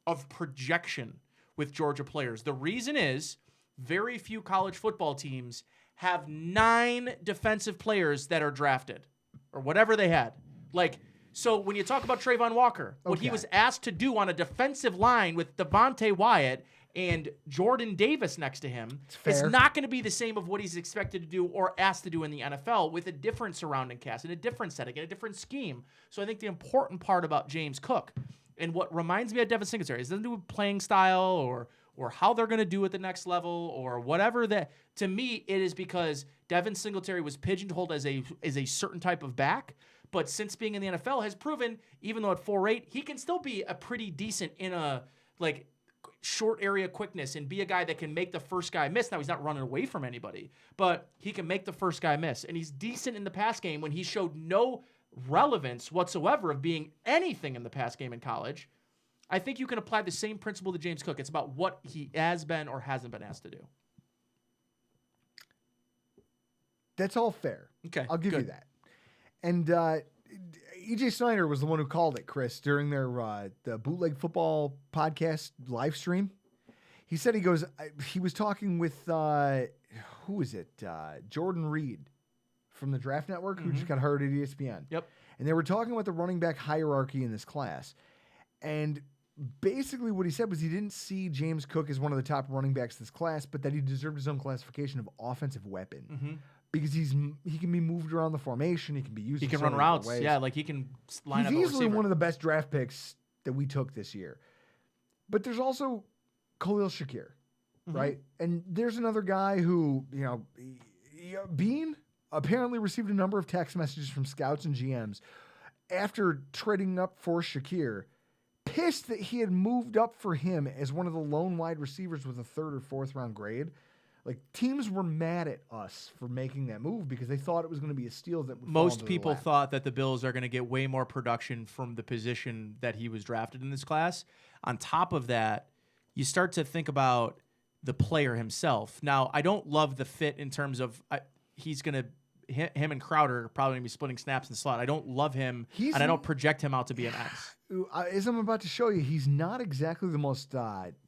of projection with Georgia players. The reason is very few college football teams have 9 defensive players that are drafted or whatever they had. Like, so when you talk about Trayvon Walker, what he was asked to do on a defensive line with Devontae Wyatt and Jordan Davis next to him is not going to be the same of what he's expected to do or asked to do in the NFL with a different surrounding cast, in a different setting, in a different scheme. So I think the important part about James Cook and what reminds me of Devin Singletary is nothing to do with playing style or how they're going to do at the next level or whatever that. To me, it is because Devin Singletary was pigeonholed as a certain type of back, but since being in the NFL has proven, even though at 4'8", he can still be a pretty decent in a like short area quickness and be a guy that can make the first guy miss. Now, he's not running away from anybody, but he can make the first guy miss. And he's decent in the pass game when he showed no relevance whatsoever of being anything in the pass game in college. I think you can apply the same principle to James Cook. It's about what he has been or hasn't been asked to do. That's all fair. Okay, I'll give you that. And EJ Snyder was the one who called it, Chris, during their the Bootleg Football podcast live stream. He said he was talking with who is it? Jordan Reed from the Draft Network, who just got hired at ESPN. Yep. And they were talking about the running back hierarchy in this class. And basically what he said was he didn't see James Cook as one of the top running backs this class, but that he deserved his own classification of offensive weapon. Because he can be moved around the formation. He can be used. He can run routes. Ways. Yeah, like he can line up. He's easily one of the best draft picks that we took this year. But there's also Khalil Shakir, right? And there's another guy who, Bean apparently received a number of text messages from scouts and GMs after trading up for Shakir, pissed that he had moved up for him as one of the lone wide receivers with a 3rd or 4th round grade. Like, teams were mad at us for making that move because they thought it was going to be a steal that would fall Most people thought that the Bills are going to get way more production from the position that he was drafted in this class. On top of that, you start to think about the player himself. Now, I don't love the fit in terms of he's going to him and Crowder are probably going to be splitting snaps in the slot. I don't love him, and I don't project him out to be an X. As I'm about to show you, he's not exactly the most.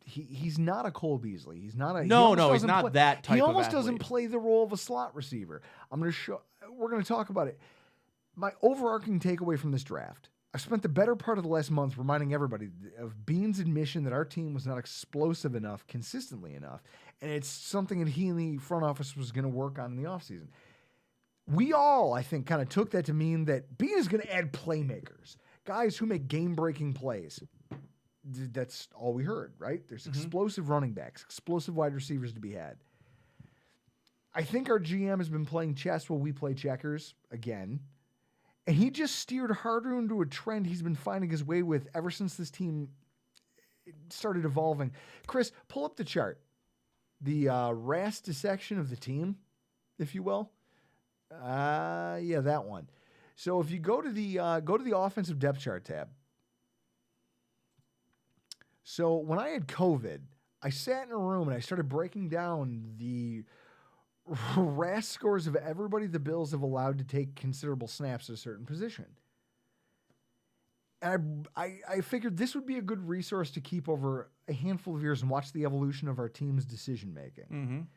He's not a Cole Beasley. He's not a. No, he's not that type of athlete. He almost doesn't play the role of a slot receiver. We're going to talk about it. My overarching takeaway from this draft. I've spent the better part of the last month reminding everybody of Bean's admission that our team was not explosive enough, consistently enough, and it's something that he and the front office was going to work on in the offseason. We all, I think, kind of took that to mean that Bean is going to add playmakers, guys who make game-breaking plays. That's all we heard, right? There's explosive running backs, explosive wide receivers to be had. I think our GM has been playing chess while we play checkers again, and he just steered harder into a trend he's been finding his way with ever since this team started evolving. Chris, pull up the chart, the RAS dissection of the team, if you will. Yeah, that one. So if you go to the offensive depth chart tab. So when I had COVID, I sat in a room and I started breaking down the RAS scores of everybody the Bills have allowed to take considerable snaps at a certain position. And I figured this would be a good resource to keep over a handful of years and watch the evolution of our team's decision making.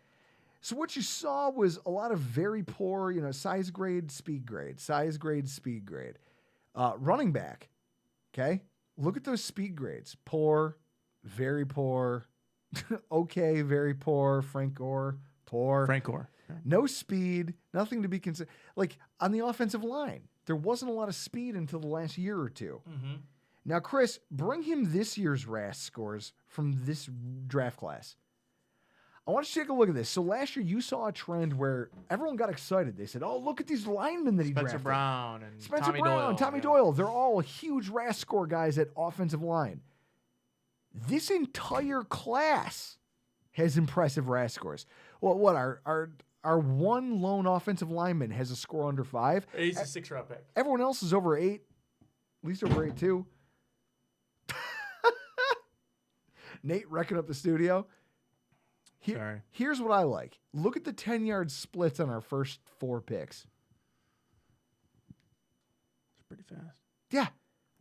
So what you saw was a lot of very poor, size grade, speed grade, size grade, speed grade. Running back, okay? Look at those speed grades. Poor, very poor, okay, very poor, Frank Gore, poor. Frank Gore. Yeah. No speed, nothing to be considered. Like, on the offensive line, there wasn't a lot of speed until the last year or two. Now, Chris, bring him this year's RAS scores from this draft class. I want you to take a look at this. So last year you saw a trend where everyone got excited. They said, "Oh, look at these linemen that he drafted." Spencer Brown and Tommy Doyle. They're all huge RAS score guys at offensive line. This entire class has impressive RAS scores. Well, what our one lone offensive lineman has a score under 5. He's a 6-round pick. Everyone else is over 8, at least over 8 too. Nate wrecking up the studio. Sorry. Here's what I like. Look at the 10-yard splits on our first 4 picks. It's pretty fast. Yeah.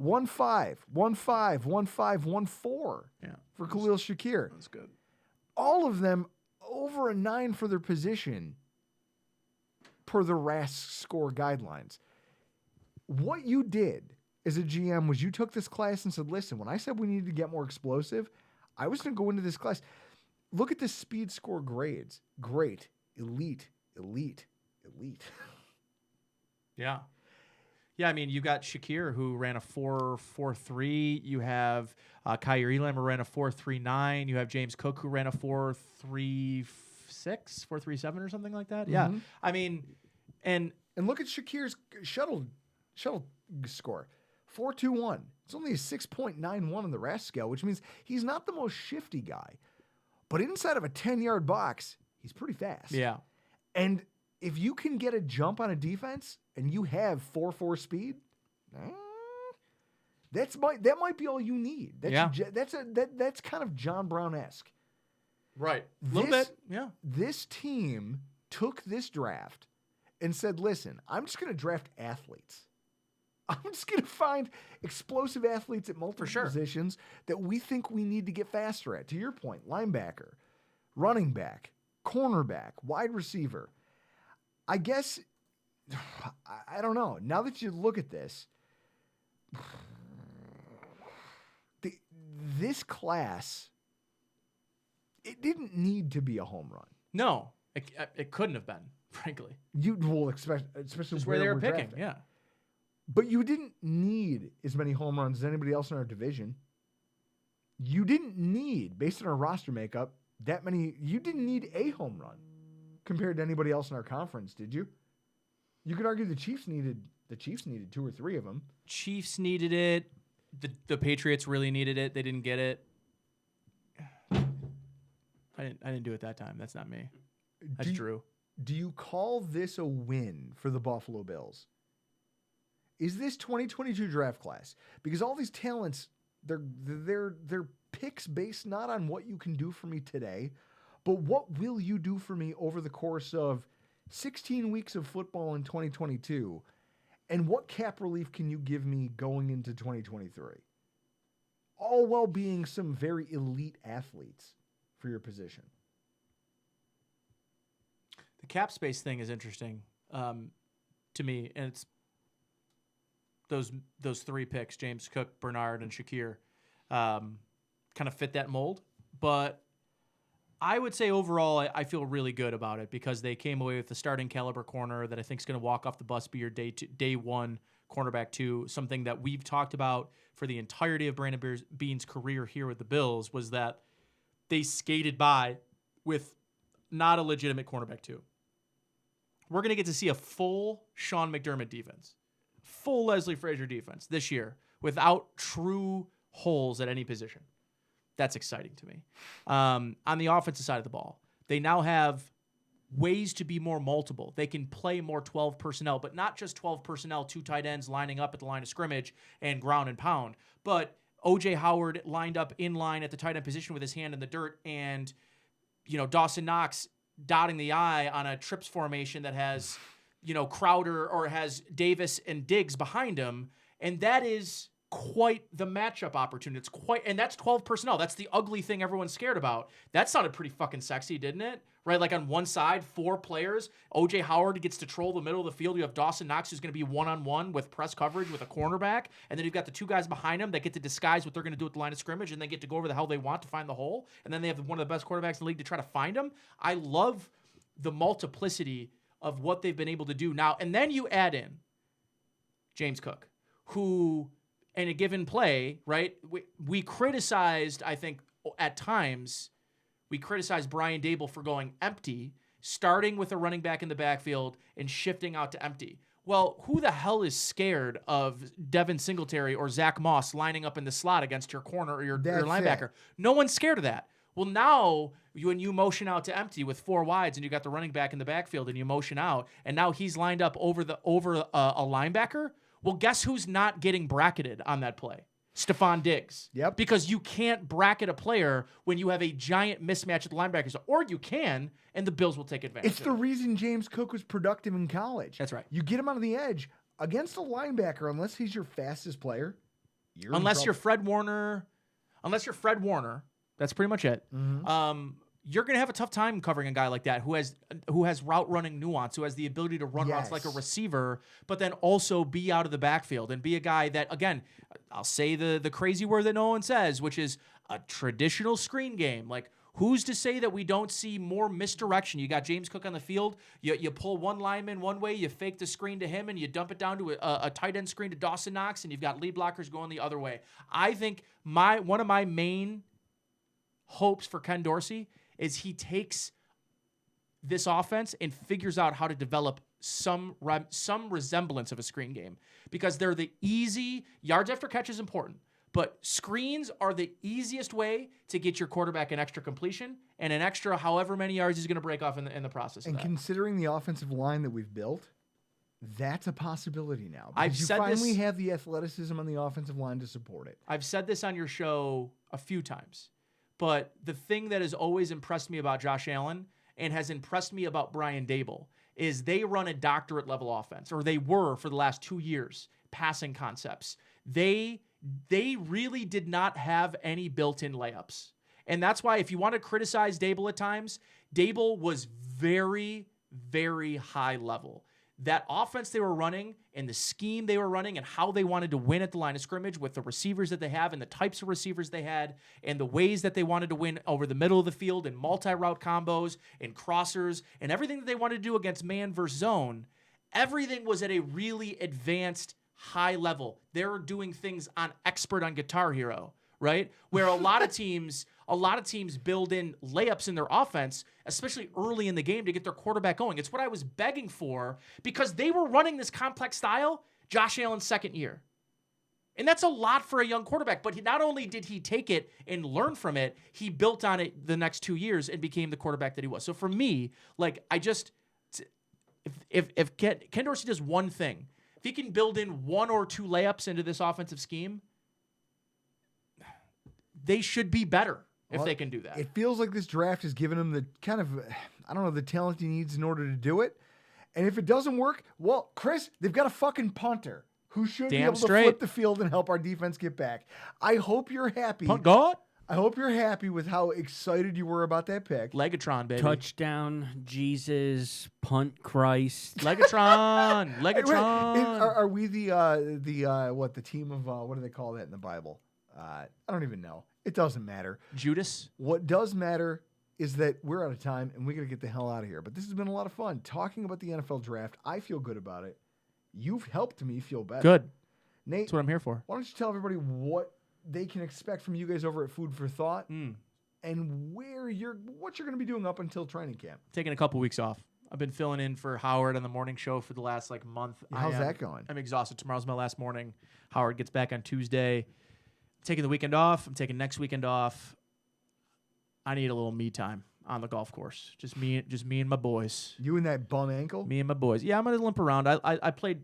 1-5, 1-5, 1-5, 1-4 Yeah. for Khalil Shakir. That's good. All of them over a 9 for their position per the RAS score guidelines. What you did as a GM was you took this class and said, listen, when I said we needed to get more explosive, I was going to go into this class. Look at the speed score grades. Great, elite, elite, elite. Yeah. Yeah, I mean, you got Shakir, who ran a 4.43. You have Kyrie Elam, who ran a 4.39. You have James Cook, who ran a 4.36, 4.37 or something like that. Mm-hmm. Yeah. I mean, and look at Shakir's shuttle score. 4.21. It's only a 6.91 on the RAS scale, which means he's not the most shifty guy. But inside of a 10-yard box, he's pretty fast. Yeah. And if you can get a jump on a defense and you have 4.4 speed, that might be all you need. That's kind of John Brown-esque. Right. A little bit. Yeah. This team took this draft and said, listen, I'm just going to draft athletes. I'm just going to find explosive athletes at multiple positions that we think we need to get faster at. To your point, linebacker, running back, cornerback, wide receiver. I guess, I don't know. Now that you look at this, this class, it didn't need to be a home run. No, it couldn't have been, frankly. Especially just where they were picking, drafting. yeah. But you didn't need as many home runs as anybody else in our division. You didn't need, based on our roster makeup, that many. You didn't need a home run compared to anybody else in our conference, did you? You could argue the Chiefs needed 2 or 3 of them. Chiefs needed it. The Patriots really needed it. They didn't get it. I didn't do it that time. That's not me. That's Drew. Do you call this a win for the Buffalo Bills? Is this 2022 draft class? Because all these talents, they're picks based not on what you can do for me today, but what will you do for me over the course of 16 weeks of football in 2022, and what cap relief can you give me going into 2023? All while being some very elite athletes for your position. The cap space thing is interesting to me, and it's those 3 picks, James Cook, Bernard, and Shakir, kind of fit that mold. But I would say overall, I feel really good about it because they came away with the starting caliber corner that I think is going to walk off the bus, be your day 1 cornerback 2. Something that we've talked about for the entirety of Brandon Beane's career here with the Bills was that they skated by with not a legitimate cornerback 2. We're going to get to see a full Sean McDermott defense, full Leslie Frazier defense this year without true holes at any position. That's exciting to me. On the offensive side of the ball, they now have ways to be more multiple. They can play more 12 personnel, but not just 12 personnel, 2 tight ends lining up at the line of scrimmage and ground and pound, but O.J. Howard lined up in line at the tight end position with his hand in the dirt, and Dawson Knox dotting the I on a trips formation that has Crowder or has Davis and Diggs behind him, and that is quite the matchup opportunity. And that's 12 personnel. That's the ugly thing everyone's scared about. That sounded pretty fucking sexy, didn't it? Right? Like on one side, 4 players. O.J. Howard gets to troll the middle of the field. You have Dawson Knox, who's going to be one-on-one with press coverage with a cornerback. And then you've got the 2 guys behind him that get to disguise what they're going to do at the line of scrimmage, and they get to go over the hell they want to find the hole. And then they have one of the best quarterbacks in the league to try to find him. I love the multiplicity of what they've been able to do now. And then you add in James Cook, who in a given play, right, we criticized, I think, at times, we criticized Brian Dable for going empty, starting with a running back in the backfield and shifting out to empty. Well, who the hell is scared of Devin Singletary or Zack Moss lining up in the slot against your corner or your linebacker? No one's scared of that. Well, now when you motion out to empty with 4 wides and you got the running back in the backfield and you motion out, and now he's lined up over a linebacker, well, guess who's not getting bracketed on that play? Stephon Diggs. Yep. Because you can't bracket a player when you have a giant mismatch at the linebackers, or you can, and the Bills will take advantage. It's the reason James Cook was productive in college. That's right. You get him on the edge against a linebacker, unless he's your fastest player. Unless you're Fred Warner, that's pretty much it. You're going to have a tough time covering a guy like that who has route running nuance, who has the ability to run routes like a receiver, but then also be out of the backfield and be a guy that, again, I'll say the crazy word that no one says, which is a traditional screen game. Like, who's to say that we don't see more misdirection? You got James Cook on the field. You pull one lineman one way, you fake the screen to him, and you dump it down to a tight end screen to Dawson Knox, and you've got lead blockers going the other way. I think one of my main hopes for Ken Dorsey is he takes this offense and figures out how to develop some resemblance of a screen game, because they're the easy yards after catch is important, but screens are the easiest way to get your quarterback an extra completion and an extra however many yards he's going to break off in the process. And considering the offensive line that we've built, that's a possibility now. I've you said finally this, have the athleticism on the offensive line to support it. I've said this on your show a few times, but the thing that has always impressed me about Josh Allen and has impressed me about Brian Daboll is they run a doctorate level offense, or they were for the last 2 years, passing concepts. They really did not have any built-in layups. And that's why if you want to criticize Daboll at times, Daboll was very, very high level. That offense they were running and the scheme they were running and how they wanted to win at the line of scrimmage with the receivers that they have and the types of receivers they had and the ways that they wanted to win over the middle of the field and multi-route combos and crossers and everything that they wanted to do against man versus zone, everything was at a really advanced high level. They were doing things on expert on Guitar Hero, right? Where a lot of teams build in layups in their offense, especially early in the game, to get their quarterback going. It's what I was begging for, because they were running this complex style Josh Allen's second year. And that's a lot for a young quarterback, but not only did he take it and learn from it, he built on it the next 2 years and became the quarterback that he was. So for me, like, if Ken Dorsey does one thing, if he can build in 1 or 2 layups into this offensive scheme, they should be better if they can do that. It feels like this draft has given him the kind of, the talent he needs in order to do it. And if it doesn't work, well, Chris, they've got a fucking punter who should be able to flip the field and help our defense get back. I hope you're happy. Punt God. I hope you're happy with how excited you were about that pick. Legatron, baby. Touchdown, Jesus, punt Christ. Legatron. Are we the team of, what do they call that in the Bible? I don't even know. It doesn't matter. Judas. What does matter is that we're out of time and we got to get the hell out of here. But this has been a lot of fun talking about the NFL draft. I feel good about it. You've helped me feel better. Good. Nate, that's what I'm here for. Why don't you tell everybody what they can expect from you guys over at Food for Thought and what you're going to be doing up until training camp. Taking a couple weeks off. I've been filling in for Howard on the morning show for the last month. How's that going? I'm exhausted. Tomorrow's my last morning. Howard gets back on Tuesday. I'm taking the weekend off. I'm taking next weekend off. I need a little me time on the golf course. Just me and my boys. You and that bum ankle? Me and my boys. Yeah, I'm gonna limp around. I played.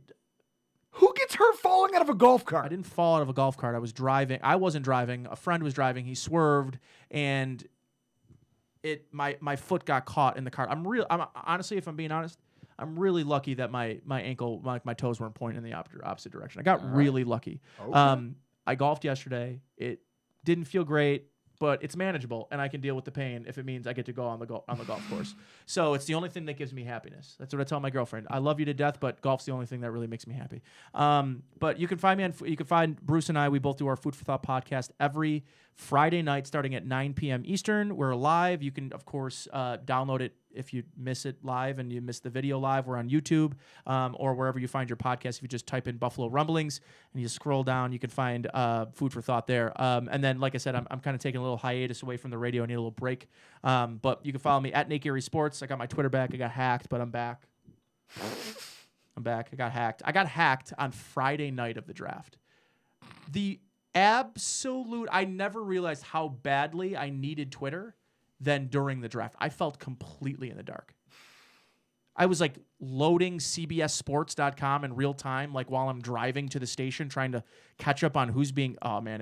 Who gets hurt falling out of a golf cart? I didn't fall out of a golf cart. I was driving. I wasn't driving. A friend was driving. He swerved, and my foot got caught in the cart. I'm honestly, if I'm being honest, I'm really lucky that my ankle, my toes weren't pointing in the opposite direction. I got really lucky. Okay. I golfed yesterday. It didn't feel great, but it's manageable, and I can deal with the pain if it means I get to go on the golf course. So it's the only thing that gives me happiness. That's what I tell my girlfriend. I love you to death, but golf's the only thing that really makes me happy. But you can find me you can find Bruce and I. We both do our Food for Thought podcast every Friday night starting at 9 p.m. Eastern. We're live. You can, of course, download it if you miss it live and you miss the video live. We're on YouTube or wherever you find your podcast. If you just type in Buffalo Rumblings and you scroll down, you can find Food for Thought there. And then, like I said, I'm kind of taking a little hiatus away from the radio. I need a little break. But you can follow me at Nate Geary Sports. I got my Twitter back. I got hacked, but I'm back. I'm back. I got hacked. I got hacked on Friday night of the draft. I never realized how badly I needed Twitter than during the draft. I felt completely in the dark. I was like loading CBSSports.com in real time, like while I'm driving to the station, trying to catch up on who's being. Oh man,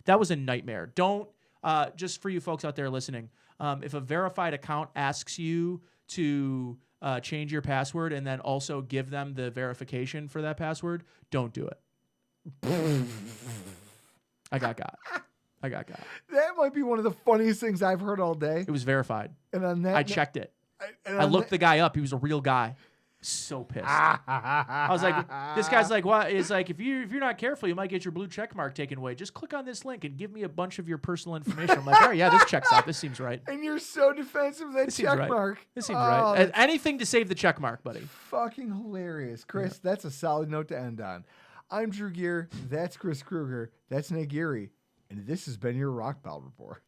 that was a nightmare. Don't just for you folks out there listening, if a verified account asks you to change your password and then also give them the verification for that password, don't do it. I got got. That might be one of the funniest things I've heard all day. It was verified. And on that, I checked it. I looked the guy up. He was a real guy. So pissed. I was like, this guy's like, what? It's like, if you're not careful, you might get your blue check mark taken away. Just click on this link and give me a bunch of your personal information. I'm like, all right, yeah, this checks out. This seems right. And you're so defensive of that This seems check right. mark. This seems right. Anything to save the check mark, buddy. Fucking hilarious. Chris, that's a solid note to end on. I'm Drew Gear. That's Chris Kruger. That's Nate Geary. And this has been your Rock Pile Report.